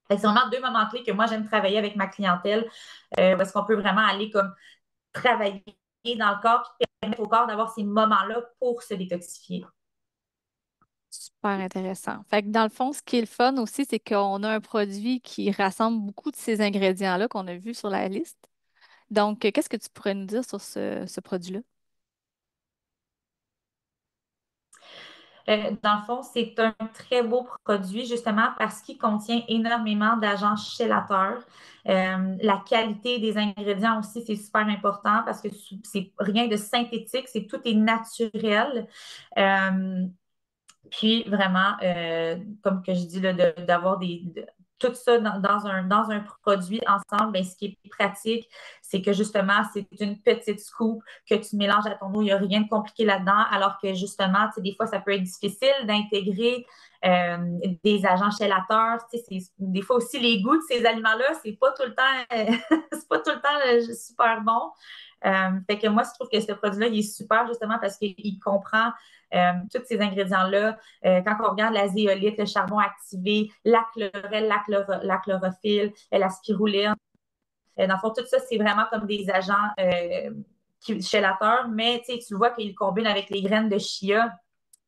C'est vraiment deux moments clés que moi, j'aime travailler avec ma clientèle, parce qu'on peut vraiment aller comme travailler dans le corps et permettre au corps d'avoir ces moments-là pour se détoxifier. Super intéressant. Fait que dans le fond, ce qui est le fun aussi, c'est qu'on a un produit qui rassemble beaucoup de ces ingrédients-là qu'on a vus sur la liste. Donc, qu'est-ce que tu pourrais nous dire sur ce produit-là? Dans le fond, c'est un très beau produit justement parce qu'il contient énormément d'agents chélateurs. La qualité des ingrédients aussi, c'est super important parce que c'est rien de synthétique, c'est tout est naturel. Euh, Puis vraiment, comme que je dis, là, d'avoir tout ça dans un produit ensemble, ben, ce qui est pratique, c'est que justement, c'est une petite scoop que tu mélanges à ton eau. Il n'y a rien de compliqué là-dedans, alors que justement, tu sais, des fois, ça peut être difficile d'intégrer des agents chélateurs. Tu sais, des fois aussi, les goûts de ces aliments-là, c'est pas tout le temps, c'est pas tout le temps super bon. Fait que moi, je trouve que ce produit-là, il est super justement parce qu'il comprend tous ces ingrédients-là. Quand on regarde la zéolite, le charbon activé, la chlorelle, la chlorophylle, la spiruline, dans le fond, tout ça, c'est vraiment comme des agents chélateurs, mais tu le vois qu'il combine avec les graines de chia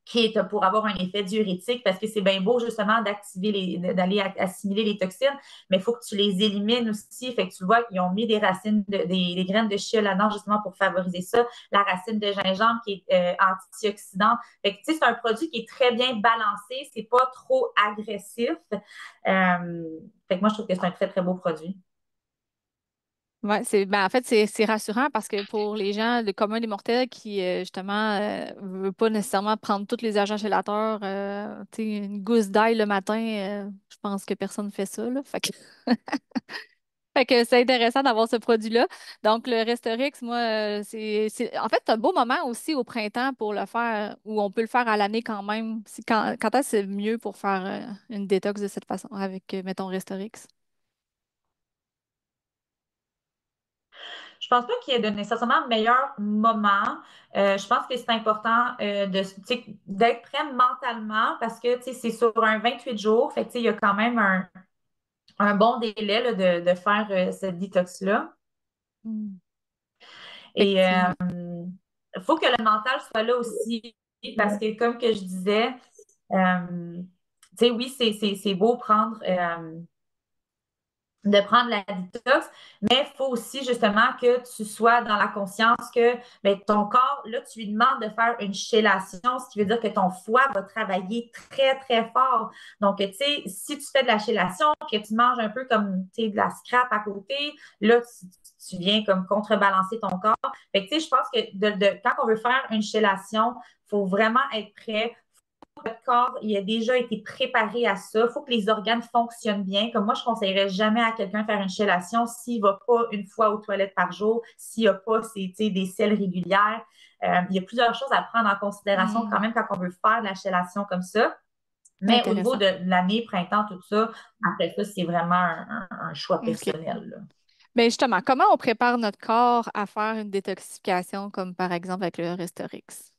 qui est pour avoir un effet diurétique parce que c'est bien beau justement d'aller assimiler les toxines, mais il faut que tu les élimines aussi. Fait que tu vois qu'ils ont mis des racines, des graines de chia là-dedans justement pour favoriser ça. La racine de gingembre qui est antioxydante. Fait que tu sais, c'est un produit qui est très bien balancé, c'est pas trop agressif. Fait que moi, je trouve que c'est un très, très beau produit. Ouais, ben, en fait, c'est rassurant parce que pour les gens, le commun des mortels qui, justement, veut pas nécessairement prendre tous les agents chélateurs, tu sais, une gousse d'ail le matin, je pense que personne ne fait ça, là. Fait que, fait que c'est intéressant d'avoir ce produit-là. Donc, le Restorix, moi, en fait, c'est un beau moment aussi au printemps pour le faire, ou on peut le faire à l'année quand même. Quand est-ce que c'est mieux pour faire une détox de cette façon, avec, mettons, Restorix? Je pense pas qu'il y ait de nécessairement meilleur moment. Je pense que c'est important d'être prêt mentalement parce que c'est sur un 28 jours. Fait que, il y a quand même un bon délai là, de faire cette détox-là. Hmm. Et Effectivement. il faut que le mental soit là aussi parce que, comme que je disais, oui, c'est beau de prendre la détox, mais il faut aussi justement que tu sois dans la conscience que ben, ton corps, là, tu lui demandes de faire une chélation, ce qui veut dire que ton foie va travailler très, très fort. Donc, tu sais, si tu fais de la chélation, que tu manges un peu comme, tu sais, de la scrap à côté, là, tu viens comme contrebalancer ton corps. Fait que, tu sais, je pense que quand on veut faire une chélation, il faut vraiment être prêt, votre corps il a déjà été préparé à ça. Il faut que les organes fonctionnent bien. Comme moi, je ne conseillerais jamais à quelqu'un de faire une chélation s'il ne va pas une fois aux toilettes par jour, s'il n'a pas des selles régulières. Il y a plusieurs choses à prendre en considération quand Hmm. même quand on veut faire de la chélation comme ça. Mais au niveau Intéressant. de l'année, printemps, tout ça, après ça, c'est vraiment un choix OK. personnel, là. Mais justement, comment on prépare notre corps à faire une détoxification, comme par exemple avec le Restorix?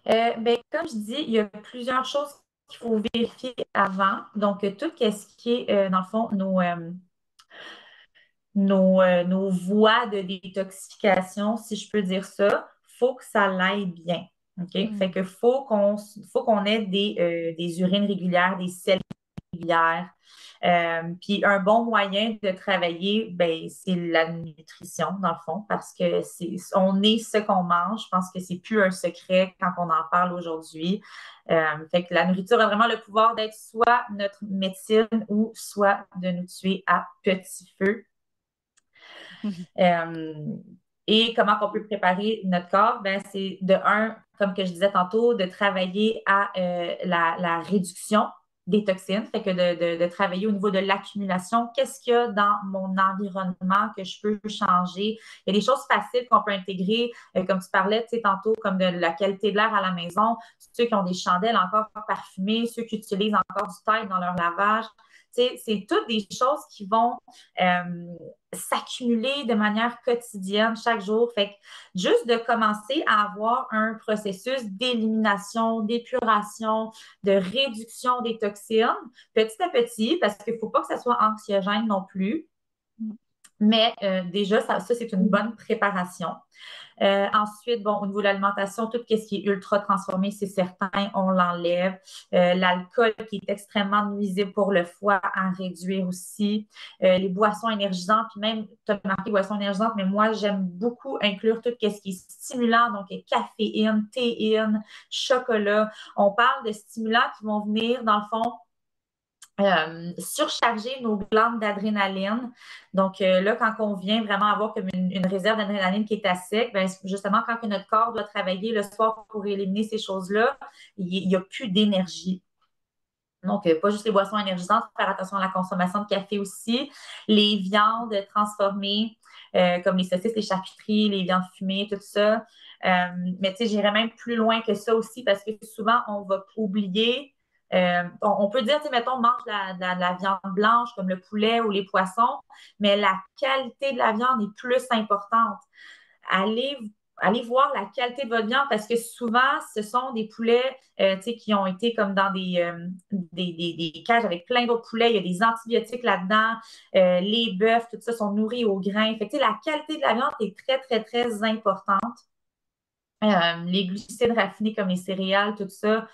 Ben, comme je dis, il y a plusieurs choses qu'il faut vérifier avant. Donc, tout ce qui est, dans le fond, nos voies de détoxification, si je peux dire ça, faut que ça l'aille bien. OK? Fait Hmm. que faut qu'on ait des urines régulières, des selles régulières. Puis un bon moyen de travailler, ben, c'est la nutrition, dans le fond, parce que on est ce qu'on mange. Je pense que c'est plus un secret quand on en parle aujourd'hui. Fait que la nourriture a vraiment le pouvoir d'être soit notre médecine ou soit de nous tuer à petit feu. Euh, et comment on peut préparer notre corps? Ben, c'est de un, comme que je disais tantôt, de travailler à la réduction des toxines, fait que de travailler au niveau de l'accumulation. Qu'est-ce qu'il y a dans mon environnement que je peux changer? Il y a des choses faciles qu'on peut intégrer, comme tu parlais, tu sais, tantôt, comme de la qualité de l'air à la maison, ceux qui ont des chandelles encore parfumées, ceux qui utilisent encore du taille dans leur lavage. Tu sais, c'est toutes des choses qui vont s'accumuler de manière quotidienne chaque jour. Fait que juste de commencer à avoir un processus d'élimination, d'épuration, de réduction des toxines, petit à petit, parce qu'il ne faut pas que ça soit anxiogène non plus. Mais déjà, ça c'est une bonne préparation. Ensuite, bon, au niveau de l'alimentation, tout ce qui est ultra transformé, c'est certain, on l'enlève. L'alcool qui est extrêmement nuisible pour le foie, à réduire aussi. Les boissons énergisantes, puis même, tu as marqué boissons énergisantes, mais moi, j'aime beaucoup inclure tout ce qui est stimulant, donc caféine, théine, chocolat. On parle de stimulants qui vont venir, dans le fond, surcharger nos glandes d'adrénaline. Donc là, quand on vient vraiment avoir comme une réserve d'adrénaline qui est à sec, ben, justement, quand que notre corps doit travailler le soir pour éliminer ces choses-là, il n'y a plus d'énergie. Donc, pas juste les boissons énergisantes, faire attention à la consommation de café aussi. Les viandes transformées, comme les saucisses, les charcuteries, les viandes fumées, tout ça. Mais tu sais, j'irais même plus loin que ça aussi parce que souvent, on va oublier. On peut dire, tu sais, mettons, on mange de la viande blanche comme le poulet ou les poissons, mais la qualité de la viande est plus importante. Allez, allez voir la qualité de votre viande parce que souvent, ce sont des poulets qui ont été comme dans des cages avec plein d'autres poulets. Il y a des antibiotiques là-dedans. Les bœufs, tout ça sont nourris au grain. Fait que, la qualité de la viande est très, très, très importante. Les glucides raffinés comme les céréales, tout ça,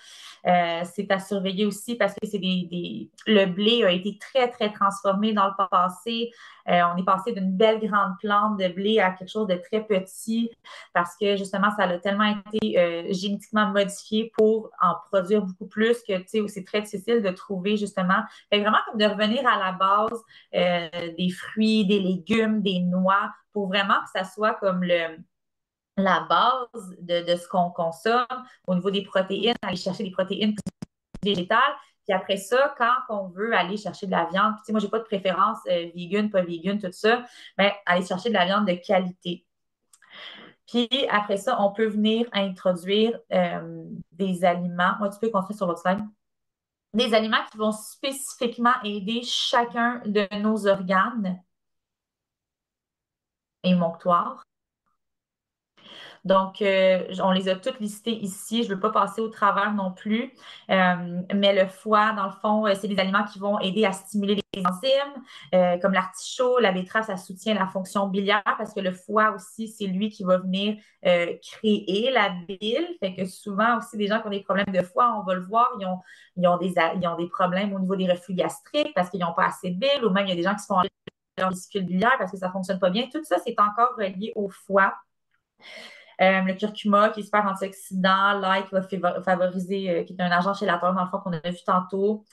c'est à surveiller aussi parce que le blé a été très, très transformé dans le passé. On est passé d'une belle grande plante de blé à quelque chose de très petit parce que justement, ça a tellement été génétiquement modifié pour en produire beaucoup plus que, tu sais, c'est très difficile de trouver justement. Fait vraiment comme de revenir à la base des fruits, des légumes, des noix pour vraiment que ça soit comme la base de ce qu'on consomme au niveau des protéines, aller chercher des protéines végétales. Puis après ça, quand on veut aller chercher de la viande, puis, tu sais, moi, j'ai pas de préférence vegan, pas vegan, tout ça, mais aller chercher de la viande de qualité. Puis après ça, on peut venir introduire des aliments. Moi, tu peux continuer sur l'autre slide. Des aliments qui vont spécifiquement aider chacun de nos organes émonctoires. Donc, on les a toutes listées ici. Je ne veux pas passer au travers non plus. Mais le foie, dans le fond, c'est des aliments qui vont aider à stimuler les enzymes, comme l'artichaut, la betterave, ça soutient la fonction biliaire parce que le foie aussi, c'est lui qui va venir créer la bile. Fait que souvent aussi, des gens qui ont des problèmes de foie, on va le voir, ils ont des problèmes au niveau des reflux gastriques parce qu'ils n'ont pas assez de bile ou même il y a des gens qui se font enlever leur vésicule biliaire parce que ça ne fonctionne pas bien. Tout ça, c'est encore relié au foie. Le curcuma qui est super antioxydant, l'ail qui va favoriser, qui est un agent chélateur dans le fond qu'on a vu tantôt.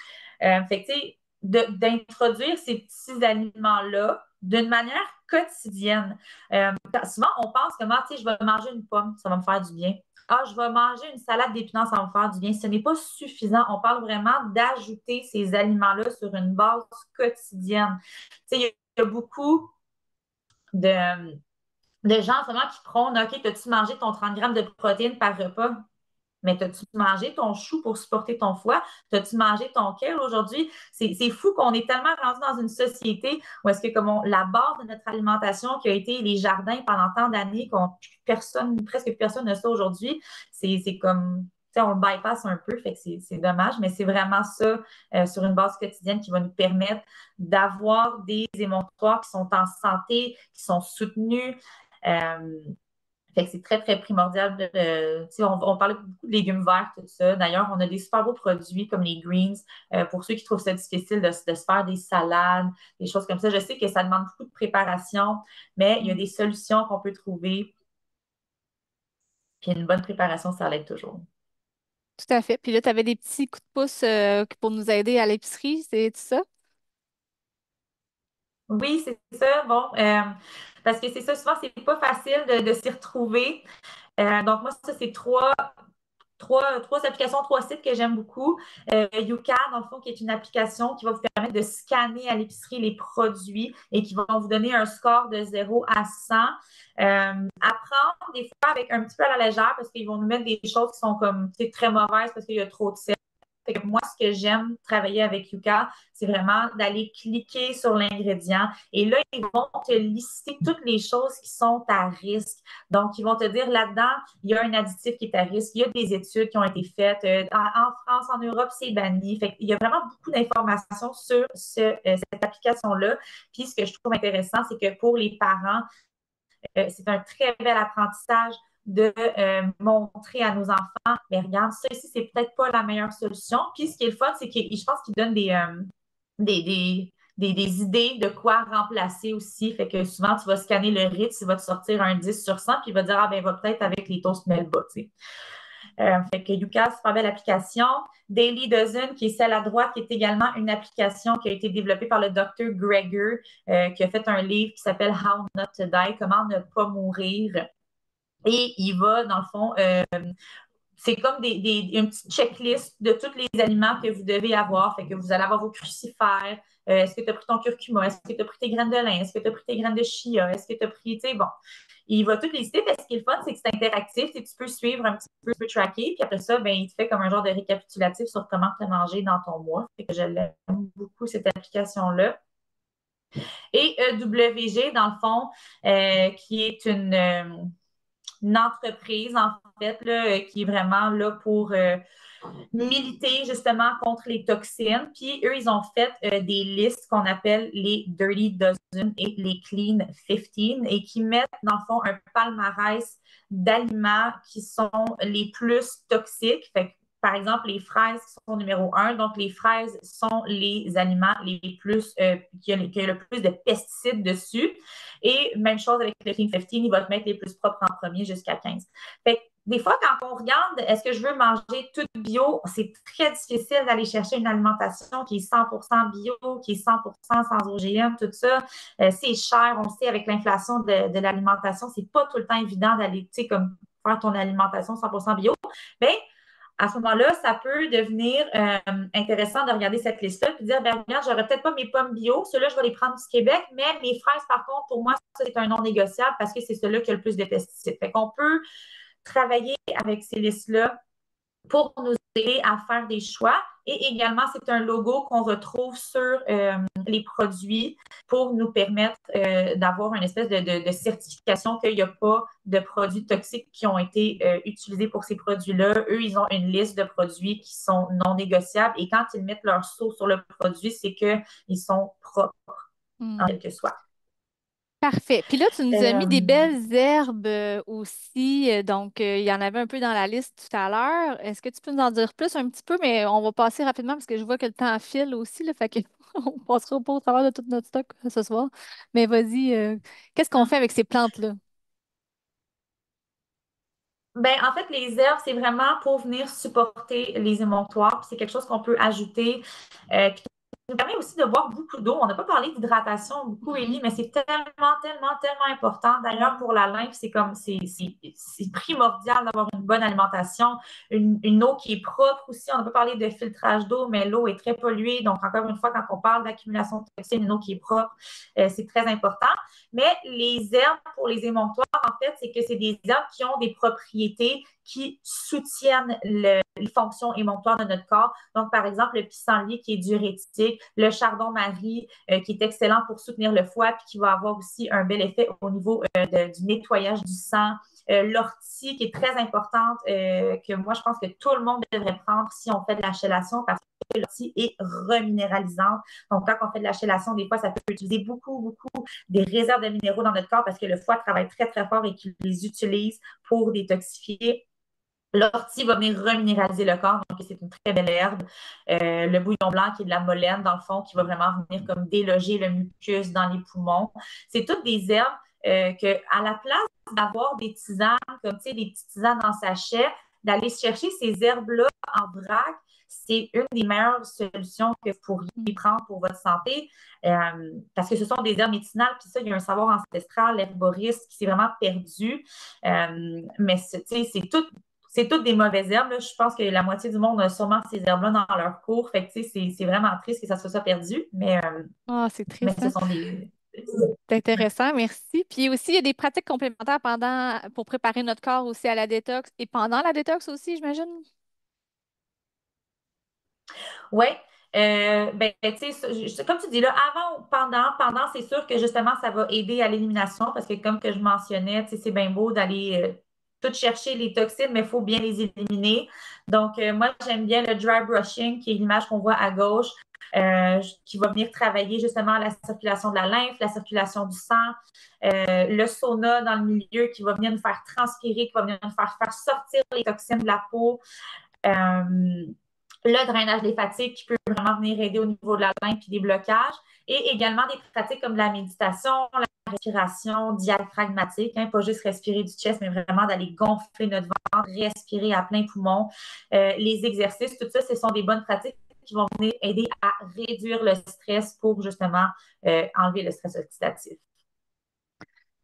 Fait que, tu sais, d'introduire ces petits aliments-là d'une manière quotidienne. Souvent, on pense que, moi, tu sais, je vais manger une pomme, ça va me faire du bien. Ah, je vais manger une salade d'épinards, ça va me faire du bien. Ce n'est pas suffisant. On parle vraiment d'ajouter ces aliments-là sur une base quotidienne. Tu sais, il y a beaucoup de, de gens en ce moment qui prônent, OK, as-tu mangé ton 30 grammes de protéines par repas? Mais as-tu mangé ton chou pour supporter ton foie? As-tu mangé ton kale aujourd'hui? C'est fou qu'on est tellement rendu dans une société où est-ce que comme la base de notre alimentation qui a été les jardins pendant tant d'années, presque personne ne sait aujourd'hui, c'est comme, tu sais, on le bypass un peu, fait que c'est dommage, mais c'est vraiment ça sur une base quotidienne qui va nous permettre d'avoir des émonctoires qui sont en santé, qui sont soutenus. Euh, Fait que c'est très, très primordial. Tu sais, on parle beaucoup de légumes verts, tout ça. D'ailleurs, on a des super beaux produits comme les greens pour ceux qui trouvent ça difficile de se faire des salades, des choses comme ça. Je sais que ça demande beaucoup de préparation, mais il y a des solutions qu'on peut trouver. Puis une bonne préparation, ça l'aide toujours. Tout à fait. Puis là, tu avais des petits coups de pouce pour nous aider à l'épicerie, c'est tout ça? Oui, c'est ça. Bon, parce que c'est ça, souvent, c'est pas facile de s'y retrouver. Donc, moi, ça, c'est trois applications, trois sites que j'aime beaucoup. Yuka, dans le fond, qui est une application qui va vous permettre de scanner à l'épicerie les produits et qui va vous donner un score de 0 à 100. Apprendre des fois avec un petit peu à la légère parce qu'ils vont nous mettre des choses qui sont comme très mauvaises parce qu'il y a trop de sel. Fait que moi, ce que j'aime travailler avec Yuka, c'est vraiment d'aller cliquer sur l'ingrédient. Et là, ils vont te lister toutes les choses qui sont à risque. Donc, ils vont te dire là-dedans, il y a un additif qui est à risque, il y a des études qui ont été faites. En France, en Europe, c'est banni. Fait qu'il y a vraiment beaucoup d'informations sur cette application-là. Puis, ce que je trouve intéressant, c'est que pour les parents, c'est un très bel apprentissage de montrer à nos enfants, mais regarde, ça ici, c'est peut-être pas la meilleure solution. Puis ce qui est le fun, c'est que je pense qu'il donne des, des, des idées de quoi remplacer aussi. Fait que souvent, tu vas scanner le Ritz, il va te sortir un 10 sur 100, puis il va te dire, ah ben, va peut-être avec les toasts Melba, tu sais. Fait que Yuka, c'est pas belle application. Daily Dozen, qui est celle à droite, qui est également une application qui a été développée par le docteur Greger, qui a fait un livre qui s'appelle How Not to Die, comment ne pas mourir. Et il va, dans le fond, c'est comme une petite checklist de tous les aliments que vous devez avoir. Fait que vous allez avoir vos crucifères. Est-ce que tu as pris ton curcuma? Est-ce que tu as pris tes graines de lin? Est-ce que tu as pris tes graines de chia? Est-ce que tu as pris, tu sais, bon. Il va toutes les lister. Ce qui est le fun, c'est que c'est interactif. Tu peux suivre un petit peu, tu peux tracker. Puis après ça, ben, il te fait comme un genre de récapitulatif sur comment tu as mangé dans ton mois. Fait que je l'aime beaucoup, cette application-là. Et WG, dans le fond, qui est une entreprise, en fait, là, qui est vraiment là pour militer justement contre les toxines. Puis eux, ils ont fait des listes qu'on appelle les Dirty Dozen et les Clean 15 et qui mettent, dans le fond, un palmarès d'aliments qui sont les plus toxiques. Fait que, par exemple, les fraises qui sont numéro un. Donc, les fraises sont les aliments les plus, qui a le plus de pesticides dessus. Et même chose avec le Clean 15, il va te mettre les plus propres en premier jusqu'à 15. Fait que, des fois, quand on regarde, est-ce que je veux manger tout bio, c'est très difficile d'aller chercher une alimentation qui est 100% bio, qui est 100% sans OGM, tout ça. C'est cher, on le sait, avec l'inflation de l'alimentation, c'est pas tout le temps évident d'aller, tu sais, comme faire ton alimentation 100% bio. Bien, à ce moment-là, ça peut devenir intéressant de regarder cette liste-là et de dire, ben regarde, j'aurais peut-être pas mes pommes bio, ceux-là, je vais les prendre du Québec, mais mes fraises, par contre, pour moi, ça, c'est un non négociable parce que c'est ceux-là qui a le plus de pesticides. Fait qu'on peut travailler avec ces listes-là pour nous aider à faire des choix. Et également, c'est un logo qu'on retrouve sur les produits pour nous permettre d'avoir une espèce de certification qu'il n'y a pas de produits toxiques qui ont été utilisés pour ces produits-là. Eux, ils ont une liste de produits qui sont non négociables et quand ils mettent leur sceau sur le produit, c'est qu'ils sont propres en Hmm. quelque soit. Parfait. Puis là, tu nous as mis des Euh, belles herbes aussi. Donc, il y en avait un peu dans la liste tout à l'heure. Est-ce que tu peux nous en dire plus un petit peu? Mais on va passer rapidement parce que je vois que le temps file aussi. Là, fait que on passera pas au travers de tout notre stock ce soir. Mais vas-y, qu'est-ce qu'on fait avec ces plantes-là? Ben, en fait, les herbes, c'est vraiment pour venir supporter les émonctoires. C'est quelque chose qu'on peut ajouter, qui nous permet aussi de boire beaucoup d'eau. On n'a pas parlé d'hydratation beaucoup, Élie, Mhm. mais c'est tellement, tellement, tellement important. D'ailleurs, pour la lymphe, c'est primordial d'avoir une bonne alimentation, une eau qui est propre aussi. On n'a pas parlé de filtrage d'eau, mais l'eau est très polluée. Donc, encore une fois, quand on parle d'accumulation de toxines, une eau qui est propre, c'est très important. Mais les herbes pour les émonctoires, en fait, c'est que c'est des herbes qui ont des propriétés qui soutiennent les fonctions émonctoires de notre corps. Donc, par exemple, le pissenlit qui est diurétique, le chardon-marie qui est excellent pour soutenir le foie puis qui va avoir aussi un bel effet au niveau du nettoyage du sang. L'ortie qui est très importante, que moi, je pense que tout le monde devrait prendre si on fait de la chélation parce que l'ortie est reminéralisante. Donc, quand on fait de la chélation, des fois, ça peut utiliser beaucoup, beaucoup des réserves de minéraux dans notre corps parce que le foie travaille très, très fort et qu'il les utilise pour détoxifier. L'ortie va venir reminéraliser le corps, donc c'est une très belle herbe. Le bouillon blanc qui est de la molène, dans le fond, qui va vraiment venir comme déloger le mucus dans les poumons. C'est toutes des herbes que, à la place d'avoir des tisanes, comme tu sais, des petites tisanes en sachet, d'aller chercher ces herbes-là en vrac, c'est une des meilleures solutions que vous pourriez prendre pour votre santé, parce que ce sont des herbes médicinales, puis ça, il y a un savoir ancestral, l'herboriste, qui s'est vraiment perdu. Mais c'est tout c'est toutes des mauvaises herbes. Là. Je pense que la moitié du monde a sûrement ces herbes-là dans leur cours. Fait que, c'est vraiment triste que ça soit ça perdu. Ah, c'est Mais triste, ce hein? sont des. C'est intéressant, merci. Puis aussi, il y a des pratiques complémentaires pour préparer notre corps aussi à la détox et pendant la détox aussi, j'imagine. Oui. Ben, tu sais, comme tu dis là, avant ou pendant, c'est sûr que justement, ça va aider à l'élimination parce que comme que je mentionnais, tu sais, c'est bien beau d'aller tout chercher les toxines, mais il faut bien les éliminer. Donc, moi, j'aime bien le dry brushing, qui est l'image qu'on voit à gauche, qui va venir travailler justement la circulation de la lymphe, la circulation du sang, le sauna dans le milieu qui va venir nous faire transpirer, qui va venir nous faire sortir les toxines de la peau. Euh, le drainage des fatigues qui peut vraiment venir aider au niveau de la lymphe et des blocages. Et également des pratiques comme la méditation, la respiration diaphragmatique, hein, pas juste respirer du chest, mais vraiment d'aller gonfler notre ventre, respirer à plein poumon. Les exercices, tout ça, ce sont des bonnes pratiques qui vont venir aider à réduire le stress pour justement enlever le stress oxydatif.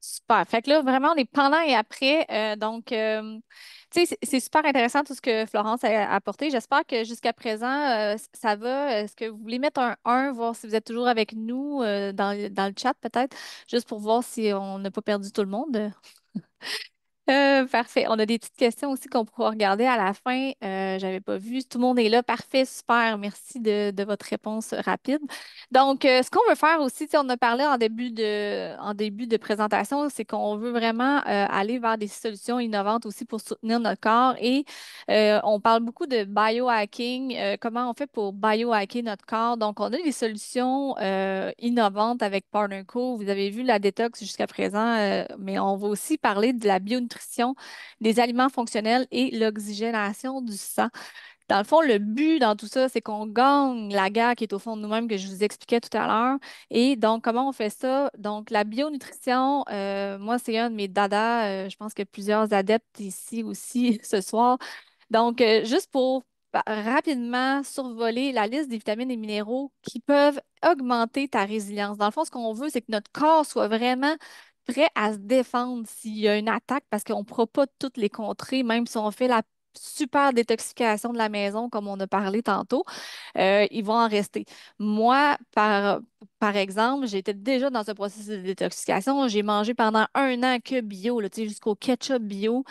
Super. Fait que là, vraiment, on est pendant et après. Tu sais, c'est super intéressant tout ce que Florence a apporté. J'espère que jusqu'à présent, ça va. Est-ce que vous voulez mettre un 1, voir si vous êtes toujours avec nous dans le chat peut-être, juste pour voir si on n'a pas perdu tout le monde? Parfait. On a des petites questions aussi qu'on pourra regarder à la fin. J'avais pas vu. Tout le monde est là. Parfait, super. Merci de votre réponse rapide. Donc, ce qu'on veut faire aussi, tu sais, on a parlé en début de présentation, c'est qu'on veut vraiment aller vers des solutions innovantes aussi pour soutenir notre corps. Et on parle beaucoup de biohacking. Comment on fait pour biohacker notre corps? Donc, on a des solutions innovantes avec Partner Co. Vous avez vu la détox jusqu'à présent, mais on va aussi parler de la bionutrition, des aliments fonctionnels et l'oxygénation du sang. Dans le fond, le but dans tout ça, c'est qu'on gagne la guerre qui est au fond de nous-mêmes que je vous expliquais tout à l'heure. Et donc, comment on fait ça? Donc, la bionutrition, moi, c'est un de mes dadas. Je pense que plusieurs adeptes ici aussi ce soir. Donc, juste pour rapidement survoler la liste des vitamines et minéraux qui peuvent augmenter ta résilience. Dans le fond, ce qu'on veut, c'est que notre corps soit vraiment prêt à se défendre s'il y a une attaque parce qu'on ne pourra pas toutes les contrer, même si on fait la super détoxification de la maison, comme on a parlé tantôt, ils vont en rester. Moi, par exemple, j'étais déjà dans un processus de détoxification. J'ai mangé pendant 1 an que bio, là, tu sais, jusqu'au ketchup bio.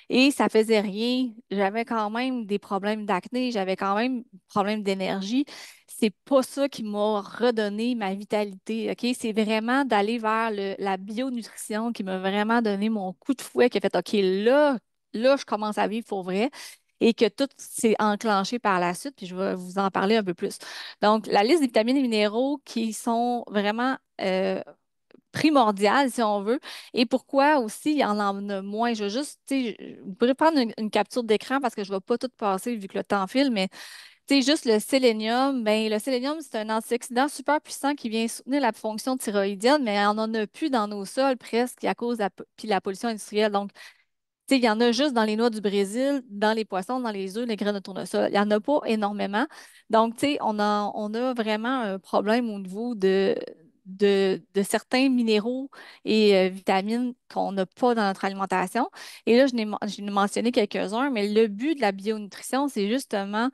Et ça faisait rien. J'avais quand même des problèmes d'acné, j'avais quand même des problèmes d'énergie. C'est pas ça qui m'a redonné ma vitalité, OK? C'est vraiment d'aller vers la bionutrition qui m'a vraiment donné mon coup de fouet, qui a fait, OK, là, je commence à vivre pour vrai et que tout s'est enclenché par la suite, puis je vais vous en parler un peu plus. Donc, la liste des vitamines et minéraux qui sont vraiment primordial, si on veut. Et pourquoi aussi il y en a moins? Je vais juste, tu sais, vous pourrez prendre une capture d'écran parce que je ne vais pas tout passer vu que le temps file, mais tu sais, juste le sélénium, ben, le sélénium, c'est un antioxydant super puissant qui vient soutenir la fonction thyroïdienne, mais on n'en a plus dans nos sols presque à cause de puis la pollution industrielle. Donc, tu sais, il y en a juste dans les noix du Brésil, dans les poissons, dans les œufs, les graines de tournesol. Il n'y en a pas énormément. Donc, tu sais, on a vraiment un problème au niveau de certains minéraux et vitamines qu'on n'a pas dans notre alimentation. Et là, j'ai mentionné quelques-uns, mais le but de la bionutrition, c'est justement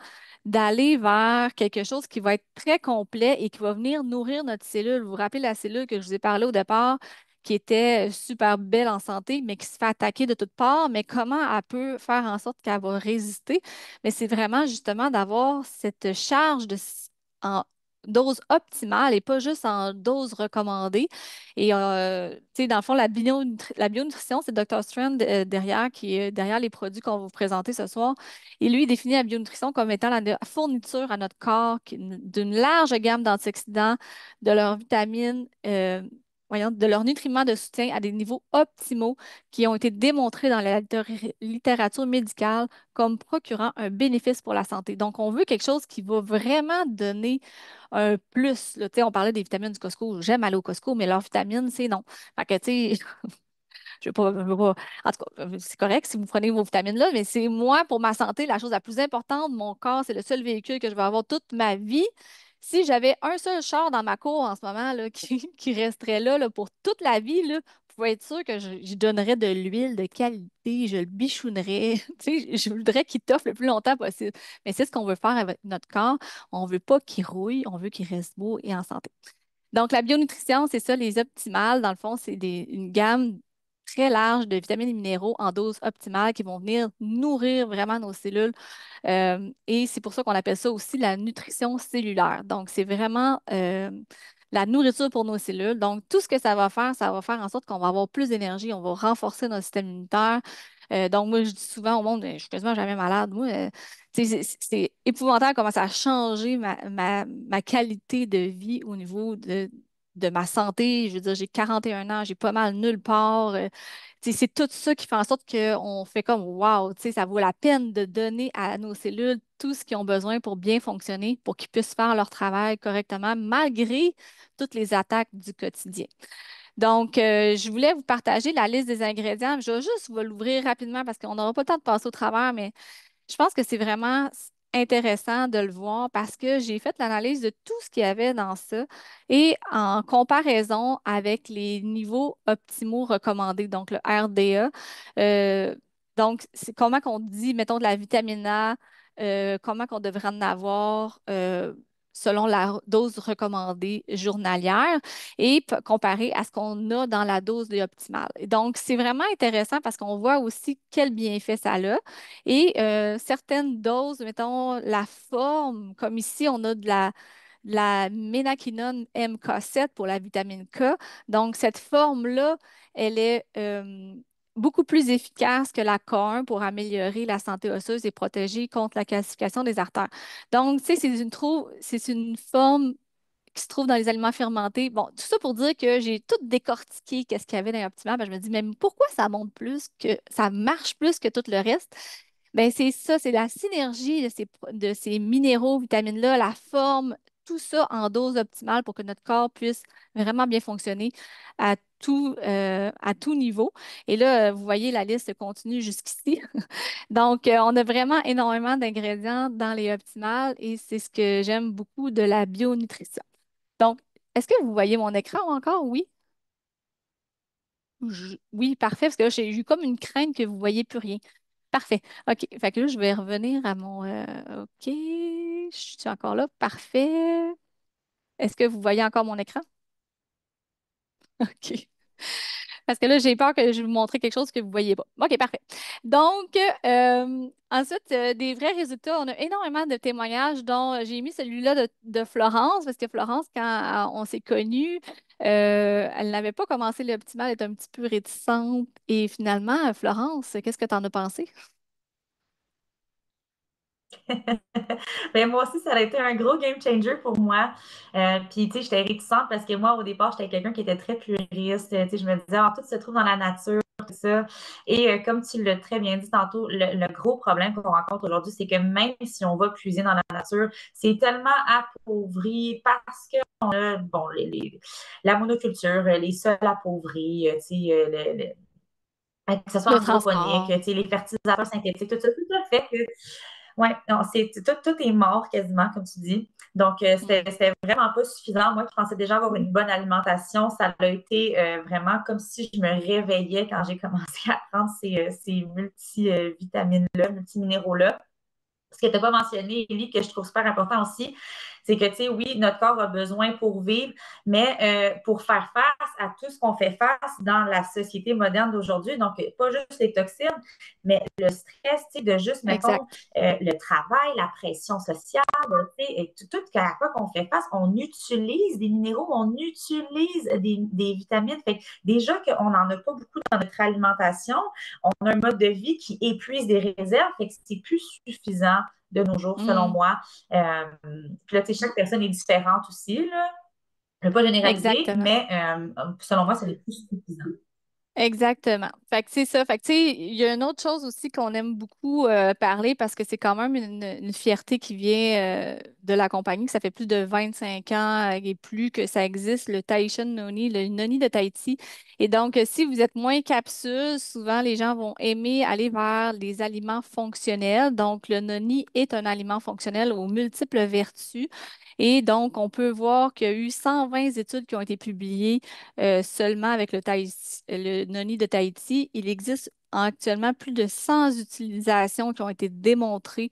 d'aller vers quelque chose qui va être très complet et qui va venir nourrir notre cellule. Vous vous rappelez la cellule que je vous ai parlé au départ? Qui était super belle en santé, mais qui se fait attaquer de toutes parts. Mais comment elle peut faire en sorte qu'elle va résister? Mais c'est vraiment justement d'avoir cette charge en dose optimale et pas juste en dose recommandée. Et tu sais, dans le fond, la bionutrition, c'est Dr. Strand derrière, qui est derrière les produits qu'on va vous présenter ce soir. Et lui, il définit la bionutrition comme étant la fourniture à notre corps d'une large gamme d'antioxydants, de leurs vitamines, voyons, de leurs nutriments de soutien à des niveaux optimaux qui ont été démontrés dans la littérature médicale comme procurant un bénéfice pour la santé. Donc, on veut quelque chose qui va vraiment donner un plus, là. Tu sais, on parlait des vitamines du Costco. J'aime aller au Costco, mais leurs vitamines, c'est non. Fait que, tu sais, je veux pas. En tout cas, c'est correct si vous prenez vos vitamines là, mais c'est moi, pour ma santé, la chose la plus importante. Mon corps, c'est le seul véhicule que je vais avoir toute ma vie. Si j'avais un seul char dans ma cour en ce moment là, qui resterait là, pour toute la vie, là, vous pouvez être sûr que j'y donnerais de l'huile de qualité, je le bichonnerais. Tu sais, je voudrais qu'il t'offre le plus longtemps possible. Mais c'est ce qu'on veut faire avec notre corps. On ne veut pas qu'il rouille, on veut qu'il reste beau et en santé. Donc, la bionutrition, c'est ça, les optimales. Dans le fond, c'est une gamme très large de vitamines et minéraux en dose optimale qui vont venir nourrir vraiment nos cellules. Et c'est pour ça qu'on appelle ça aussi la nutrition cellulaire. Donc, c'est vraiment la nourriture pour nos cellules. Donc, tout ce que ça va faire en sorte qu'on va avoir plus d'énergie, on va renforcer notre système immunitaire. Donc, moi, je dis souvent au monde, je suis quasiment jamais malade. Moi, tu sais, c'est épouvantable comment ça a changé ma qualité de vie au niveau de ma santé. Je veux dire, j'ai 41 ans, j'ai pas mal nulle part. Tu sais, c'est tout ça qui fait en sorte qu'on fait comme wow, tu sais, ça vaut la peine de donner à nos cellules tout ce qu'ils ont besoin pour bien fonctionner, pour qu'ils puissent faire leur travail correctement, malgré toutes les attaques du quotidien. Donc, je voulais vous partager la liste des ingrédients. Je vais juste vous l'ouvrir rapidement parce qu'on n'aura pas le temps de passer au travers, mais je pense que c'est vraiment. intéressant de le voir parce que j'ai fait l'analyse de tout ce qu'il y avait dans ça et en comparaison avec les niveaux optimaux recommandés, donc le RDA. euh, donc, c'est comment qu'on dit, mettons, de la vitamine A, comment qu'on devrait en avoir selon la dose recommandée journalière et comparé à ce qu'on a dans la dose optimale. Et donc, c'est vraiment intéressant parce qu'on voit aussi quel bienfait ça a. Et certaines doses, mettons la forme, comme ici, on a de la ménaquinone MK7 pour la vitamine K. Donc, cette forme-là, elle est beaucoup plus efficace que la K1 pour améliorer la santé osseuse et protéger contre la calcification des artères. Donc, tu sais, c'est une forme qui se trouve dans les aliments fermentés. Bon, tout ça pour dire que j'ai tout décortiqué qu'est-ce qu'il y avait dans l'optimal. Ben, je me dis, mais pourquoi ça monte plus que ça marche plus que tout le reste? Ben, c'est ça, c'est la synergie de ces minéraux, vitamines-là, la forme, tout ça en dose optimale pour que notre corps puisse vraiment bien fonctionner à tout niveau. Et là, vous voyez, la liste continue jusqu'ici. Donc, on a vraiment énormément d'ingrédients dans les optimales et c'est ce que j'aime beaucoup de la bionutrition. Donc, est-ce que vous voyez mon écran encore? Oui? Oui, parfait, parce que là, j'ai eu comme une crainte que vous ne voyez plus rien. Parfait. OK. Fait que là, je vais revenir à mon. OK. Je suis encore là. Parfait. Est-ce que vous voyez encore mon écran? OK. Parce que là, j'ai peur que je vous montre quelque chose que vous ne voyez pas. OK, parfait. Donc, ensuite, des vrais résultats. On a énormément de témoignages dont j'ai mis celui-là de Florence, parce que Florence, quand on s'est connus, elle n'avait pas commencé l'optimal, elle est un petit peu réticente. Et finalement, Florence, qu'est-ce que tu en as pensé? Ben, moi aussi, ça a été un gros game changer pour moi. Puis, tu sais, j'étais réticente parce que moi, au départ, j'étais quelqu'un qui était très puriste. Tu sais, je me disais, ah, tout se trouve dans la nature, tout ça. Et comme tu l'as très bien dit tantôt, le gros problème qu'on rencontre aujourd'hui, c'est que même si on va puiser dans la nature, c'est tellement appauvri parce que bon, la monoculture, les sols appauvris, tu sais, que ce soit Le en hydroponique, transport. tu sais, les fertilisateurs synthétiques, tout ça, tout ça fait que oui, non, tout est mort quasiment, comme tu dis. Donc, Mm. c'était vraiment pas suffisant. Moi qui pensais déjà avoir une bonne alimentation, ça a été vraiment comme si je me réveillais quand j'ai commencé à prendre ces multivitamines-là, multiminéraux-là. Ce que tu n'as pas mentionné, Élie, que je trouve super important aussi, c'est que, tu sais, oui, notre corps a besoin pour vivre, mais pour faire face à tout ce qu'on fait face dans la société moderne d'aujourd'hui, donc pas juste les toxines, mais le stress, tu sais, de juste, mettons, Exact. le travail, la pression sociale, tu sais, et tout à quoi qu'on fait face, on utilise des minéraux, on utilise des vitamines. Fait que déjà qu'on n'en a pas beaucoup dans notre alimentation, on a un mode de vie qui épuise des réserves, fait que c'est plus suffisant de nos jours, selon Mm. moi. Puis là, tu sais, chaque personne est différente aussi, là. Je ne veux pas généraliser, Exactement. mais selon moi, c'est le plus suffisant. Exactement. Fait que c'est ça. Fait que tu sais, il y a une autre chose aussi qu'on aime beaucoup parler parce que c'est quand même une fierté qui vient de la compagnie, que ça fait plus de 25 ans et plus que ça existe, le Tahitian Noni, le noni de Tahiti. Et donc, si vous êtes moins capsule, souvent les gens vont aimer aller vers les aliments fonctionnels. Donc, le noni est un aliment fonctionnel aux multiples vertus. Et donc, on peut voir qu'il y a eu 120 études qui ont été publiées seulement avec le noni de Tahiti. Il existe actuellement plus de 100 utilisations qui ont été démontrées,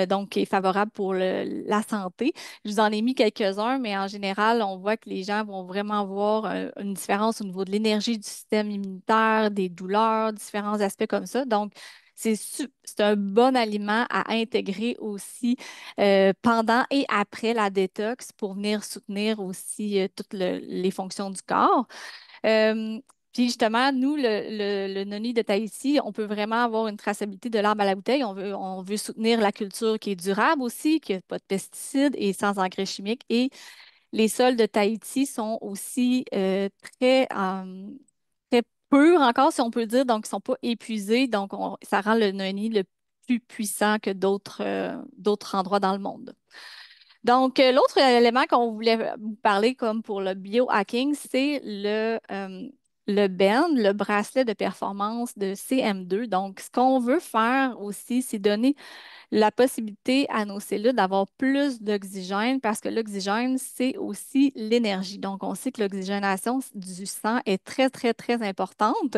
donc qui est favorable pour la santé. Je vous en ai mis quelques-uns, mais en général, on voit que les gens vont vraiment voir une différence au niveau de l'énergie du système immunitaire, des douleurs, différents aspects comme ça. Donc, c'est un bon aliment à intégrer aussi pendant et après la détox pour venir soutenir aussi toutes les fonctions du corps. Euh, Puis justement, nous, le noni de Tahiti, on peut vraiment avoir une traçabilité de l'arbre à la bouteille. On veut soutenir la culture qui est durable aussi, qui n'a pas de pesticides et sans engrais chimiques. Et les sols de Tahiti sont aussi très purs encore, si on peut dire, donc ils ne sont pas épuisés. Donc, ça rend le noni le plus puissant que d'autres endroits dans le monde. Donc, l'autre élément qu'on voulait vous parler comme pour le biohacking, c'est le band, le bracelet de performance de CM2. Donc, ce qu'on veut faire aussi, c'est donner la possibilité à nos cellules d'avoir plus d'oxygène parce que l'oxygène, c'est aussi l'énergie. Donc, on sait que l'oxygénation du sang est très, très, très importante.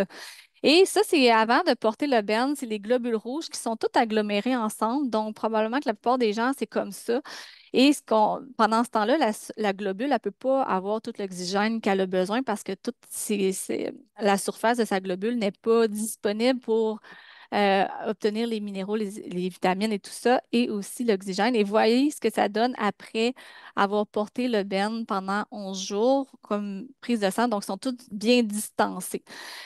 Et ça, c'est avant de porter le band, c'est les globules rouges qui sont tous agglomérés ensemble. Donc, probablement que la plupart des gens, c'est comme ça. Et pendant ce temps-là, la globule, elle ne peut pas avoir tout l'oxygène qu'elle a besoin parce que la surface de sa globule n'est pas disponible pour obtenir les minéraux, les vitamines et tout ça, et aussi l'oxygène. Et voyez ce que ça donne après avoir porté le Ben pendant 11 jours comme prise de sang. Donc, ils sont tous bien distancés.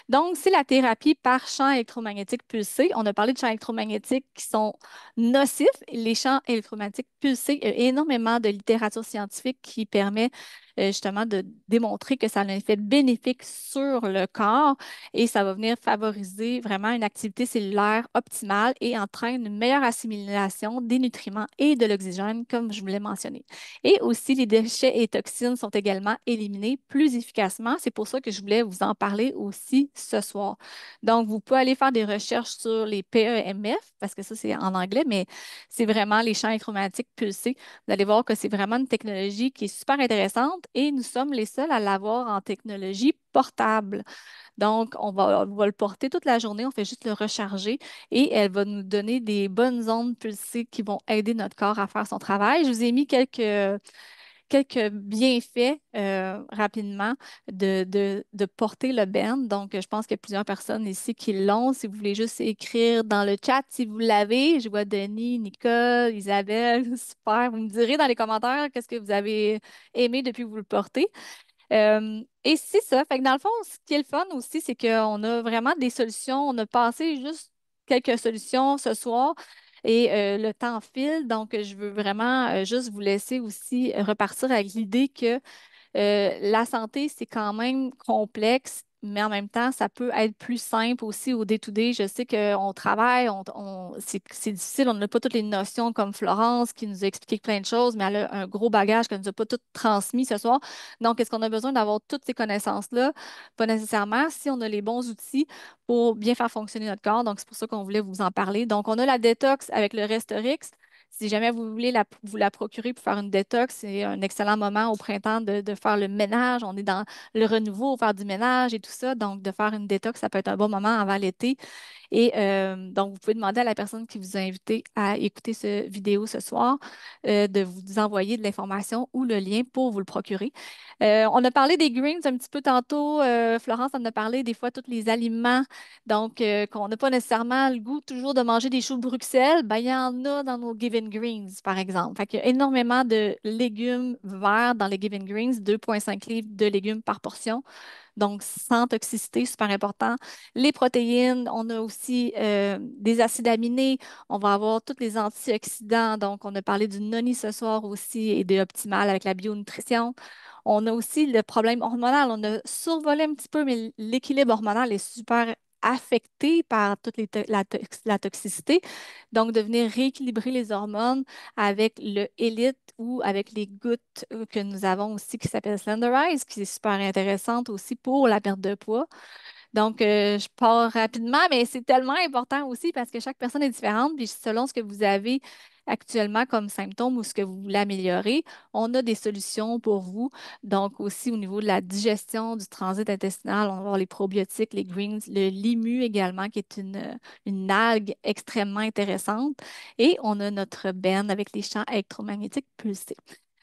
Donc, c'est la thérapie par champ électromagnétique pulsé. On a parlé de champs électromagnétiques qui sont nocifs. Les champs électromagnétiques pulsés, il y a énormément de littérature scientifique qui permet justement de démontrer que ça a un effet bénéfique sur le corps et ça va venir favoriser vraiment une activité cellulaire optimale et entraîne une meilleure assimilation des nutriments et de l'oxygène, comme je vous l'ai mentionné. Et aussi, les déchets et toxines sont également éliminés plus efficacement. C'est pour ça que je voulais vous en parler aussi ce soir. Donc, vous pouvez aller faire des recherches sur les PEMF, parce que ça, c'est en anglais, mais c'est vraiment les champs électromagnétiques pulsés. Vous allez voir que c'est vraiment une technologie qui est super intéressante et nous sommes les seuls à l'avoir en technologie portable. Donc, on va le porter toute la journée, on fait juste le recharger et elle va nous donner des bonnes ondes pulsées qui vont aider notre corps à faire son travail. Je vous ai mis quelques bienfaits rapidement de porter le band. Donc, je pense qu'il y a plusieurs personnes ici qui l'ont. Si vous voulez juste écrire dans le chat, si vous l'avez, je vois Denis, Nicole, Isabelle, super. Vous me direz dans les commentaires qu'est-ce que vous avez aimé depuis que vous le portez. Et c'est ça. Fait que dans le fond, ce qui est le fun aussi, c'est qu'on a vraiment des solutions. On a passé juste quelques solutions ce soir et le temps file. Donc, je veux vraiment juste vous laisser aussi repartir avec l'idée que la santé, c'est quand même complexe, mais en même temps, ça peut être plus simple aussi au day-to-day. Je sais qu'on travaille, c'est difficile, on n'a pas toutes les notions comme Florence qui nous a expliqué plein de choses, mais elle a un gros bagage qu'elle ne nous a pas tout transmis ce soir. Donc, est-ce qu'on a besoin d'avoir toutes ces connaissances-là? Pas nécessairement si on a les bons outils pour bien faire fonctionner notre corps. Donc, c'est pour ça qu'on voulait vous en parler. Donc, on a la détox avec le Restorix. Si jamais vous voulez vous la procurer pour faire une détox, c'est un excellent moment au printemps de faire le ménage. On est dans le renouveau, faire du ménage et tout ça. Donc, de faire une détox, ça peut être un bon moment avant l'été. Et donc, vous pouvez demander à la personne qui vous a invité à écouter cette vidéo ce soir de vous envoyer de l'information ou le lien pour vous le procurer. On a parlé des greens un petit peu tantôt. Florence en a parlé des fois, tous les aliments. Donc, qu'on n'a pas nécessairement le goût toujours de manger des choux de Bruxelles, ben, il y en a dans nos Given Greens, par exemple. Fait qu'il y a énormément de légumes verts dans les Given Greens, 2,5 livres de légumes par portion. Donc, sans toxicité, super important. Les protéines, on a aussi des acides aminés, on va avoir tous les antioxydants. Donc, on a parlé du noni ce soir aussi et de Optimal avec la bionutrition. On a aussi le problème hormonal. On a survolé un petit peu, mais l'équilibre hormonal est super affecté par toute la toxicité. Donc, de venir rééquilibrer les hormones avec le Elite ou avec les gouttes que nous avons aussi qui s'appelle Slenderize, qui est super intéressante aussi pour la perte de poids. Donc, je pars rapidement, mais c'est tellement important aussi parce que chaque personne est différente. Puis selon ce que vous avez actuellement comme symptômes ou ce que vous voulez améliorer, on a des solutions pour vous. Donc, aussi au niveau de la digestion, du transit intestinal, on va avoir les probiotiques, les greens, le limu également, qui est une algue extrêmement intéressante. Et on a notre benne avec les champs électromagnétiques pulsés.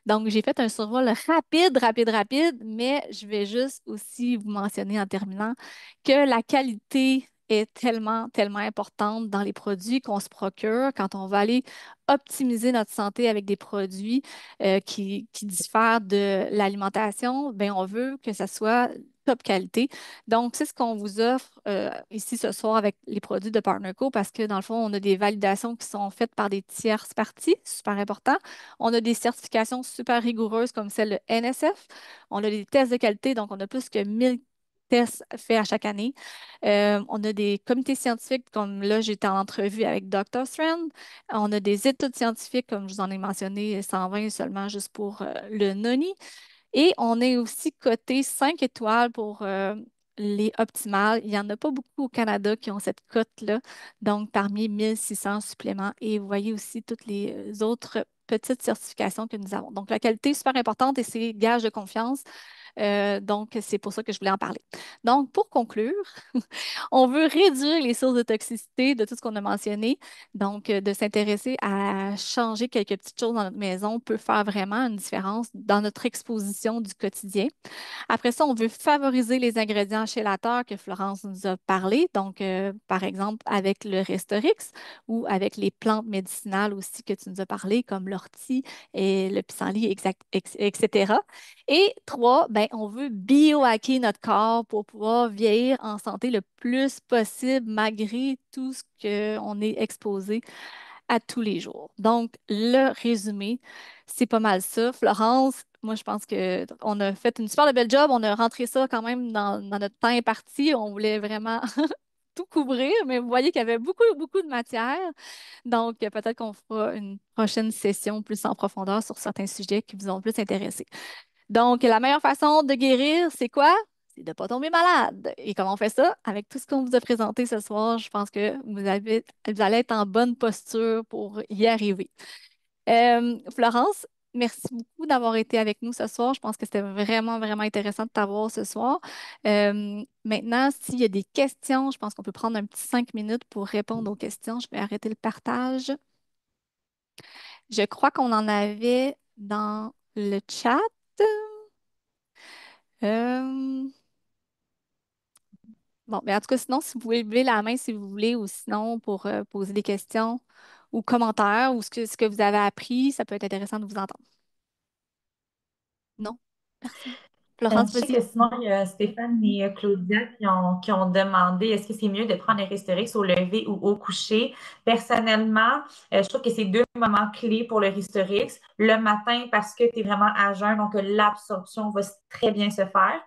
Donc, j'ai fait un survol rapide, rapide, rapide, mais je vais juste aussi vous mentionner en terminant que la qualité est tellement, tellement importante dans les produits qu'on se procure quand on va aller optimiser notre santé avec des produits qui diffèrent de l'alimentation. Ben, on veut que ça soit top qualité. Donc, c'est ce qu'on vous offre ici ce soir avec les produits de PartnerCo parce que dans le fond, on a des validations qui sont faites par des tierces parties, super important. On a des certifications super rigoureuses comme celle de NSF. On a des tests de qualité, donc on a plus que 1000 tests faits à chaque année. On a des comités scientifiques, comme là, j'étais en entrevue avec Dr. Strand. On a des études scientifiques, comme je vous en ai mentionné, 120 seulement juste pour le NONI. Et on est aussi coté 5 étoiles pour les optimales. Il n'y en a pas beaucoup au Canada qui ont cette cote-là, donc parmi 1600 suppléments. Et vous voyez aussi toutes les autres petites certifications que nous avons. Donc, la qualité est super importante et c'est gage de confiance. Donc, c'est pour ça que je voulais en parler. Donc, pour conclure, on veut réduire les sources de toxicité de tout ce qu'on a mentionné. Donc, de s'intéresser à changer quelques petites choses dans notre maison peut faire vraiment une différence dans notre exposition du quotidien. Après ça, on veut favoriser les ingrédients chélateurs que Florence nous a parlé. Donc, par exemple, avec le Restorix ou avec les plantes médicinales aussi que tu nous as parlé, comme l'ortie et le pissenlit, etc. Et trois, ben, on veut biohacker notre corps pour pouvoir vieillir en santé le plus possible malgré tout ce qu'on est exposé à tous les jours. Donc, le résumé, c'est pas mal ça. Florence, moi, je pense que on a fait une super belle job. On a rentré ça quand même dans notre temps imparti. On voulait vraiment tout couvrir, mais vous voyez qu'il y avait beaucoup, beaucoup de matière. Donc, peut-être qu'on fera une prochaine session plus en profondeur sur certains sujets qui vous ont plus intéressé. Donc, la meilleure façon de guérir, c'est quoi? C'est de ne pas tomber malade. Et comment on fait ça? Avec tout ce qu'on vous a présenté ce soir, je pense que vous allez être en bonne posture pour y arriver. Florence, merci beaucoup d'avoir été avec nous ce soir. Je pense que c'était vraiment, vraiment intéressant de t'avoir ce soir. Maintenant, s'il y a des questions, je pense qu'on peut prendre un petit 5 minutes pour répondre aux questions. Je vais arrêter le partage. Je crois qu'on en avait dans le chat. Euh, Bon, mais en tout cas, sinon, si vous pouvez lever la main si vous voulez, ou sinon pour poser des questions ou commentaires ou ce que vous avez appris, ça peut être intéressant de vous entendre. Non? Personne? Florence, Je sais vas-y. que sinon, il y a Stéphane et Claudia qui ont demandé est-ce que c'est mieux de prendre les Restorix au lever ou au coucher. Personnellement, je trouve que c'est deux moments clés pour le Restorix. Le matin, parce que tu es vraiment à jeun, donc l'absorption va très bien se faire.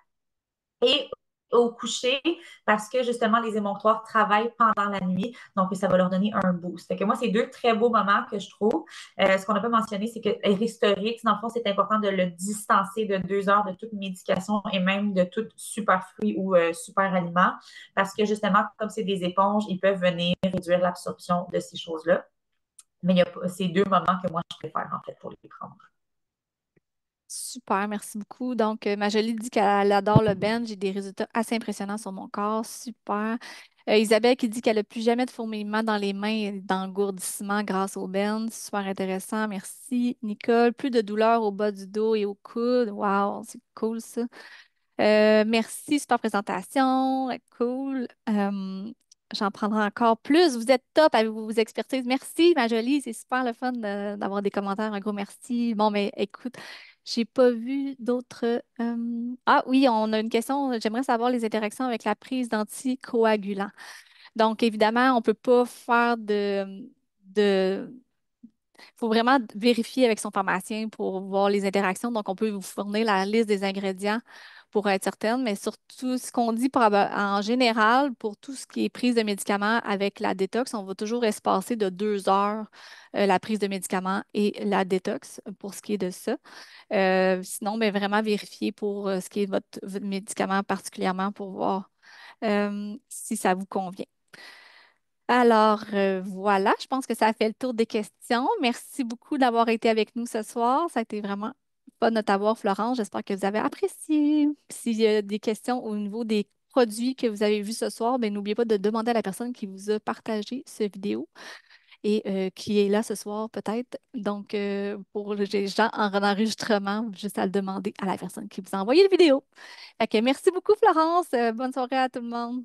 Et au coucher, parce que justement, les émonctoires travaillent pendant la nuit, donc ça va leur donner un boost. Fait que moi, c'est deux très beaux moments que je trouve. Ce qu'on n'a pas mentionné, c'est que Ristorix, dans le fond, c'est important de le distancer de 2 heures de toute médication et même de tout superfruit ou super aliment, parce que justement, comme c'est des éponges, ils peuvent venir réduire l'absorption de ces choses-là. Mais il y a ces deux moments que moi, je préfère, en fait, pour les prendre. Super, merci beaucoup. Donc, ma jolie dit qu'elle adore le bench. J'ai des résultats assez impressionnants sur mon corps. Super. Isabelle qui dit qu'elle n'a plus jamais de fourmillement dans les mains et d'engourdissement grâce au bench. Super intéressant. Merci. Nicole, plus de douleur au bas du dos et au coude. Wow, c'est cool ça. Merci, super présentation. Cool. J'en prendrai encore plus. Vous êtes top avec vos expertises. Merci, ma jolie. C'est super le fun d'avoir des commentaires. Un gros merci. Bon, mais écoute, j'ai pas vu d'autres. Ah oui, on a une question. J'aimerais savoir les interactions avec la prise d'anticoagulants. Donc, évidemment, on ne peut pas faire de il faut vraiment vérifier avec son pharmacien pour voir les interactions. Donc, on peut vous fournir la liste des ingrédients pour être certaine, mais surtout ce qu'on dit en général, pour tout ce qui est prise de médicaments avec la détox, on va toujours espacer de 2 heures la prise de médicaments et la détox pour ce qui est de ça. Sinon, mais vraiment vérifier pour ce qui est de votre médicament particulièrement pour voir si ça vous convient. Alors, voilà, je pense que ça a fait le tour des questions. Merci beaucoup d'avoir été avec nous ce soir. Ça a été vraiment fun de t'avoir, Florence. J'espère que vous avez apprécié. S'il y a des questions au niveau des produits que vous avez vus ce soir, ben, n'oubliez pas de demander à la personne qui vous a partagé cette vidéo et qui est là ce soir peut-être. Donc, pour les gens en enregistrement, juste à le demander à la personne qui vous a envoyé la vidéo. Fait que merci beaucoup, Florence. Bonne soirée à tout le monde.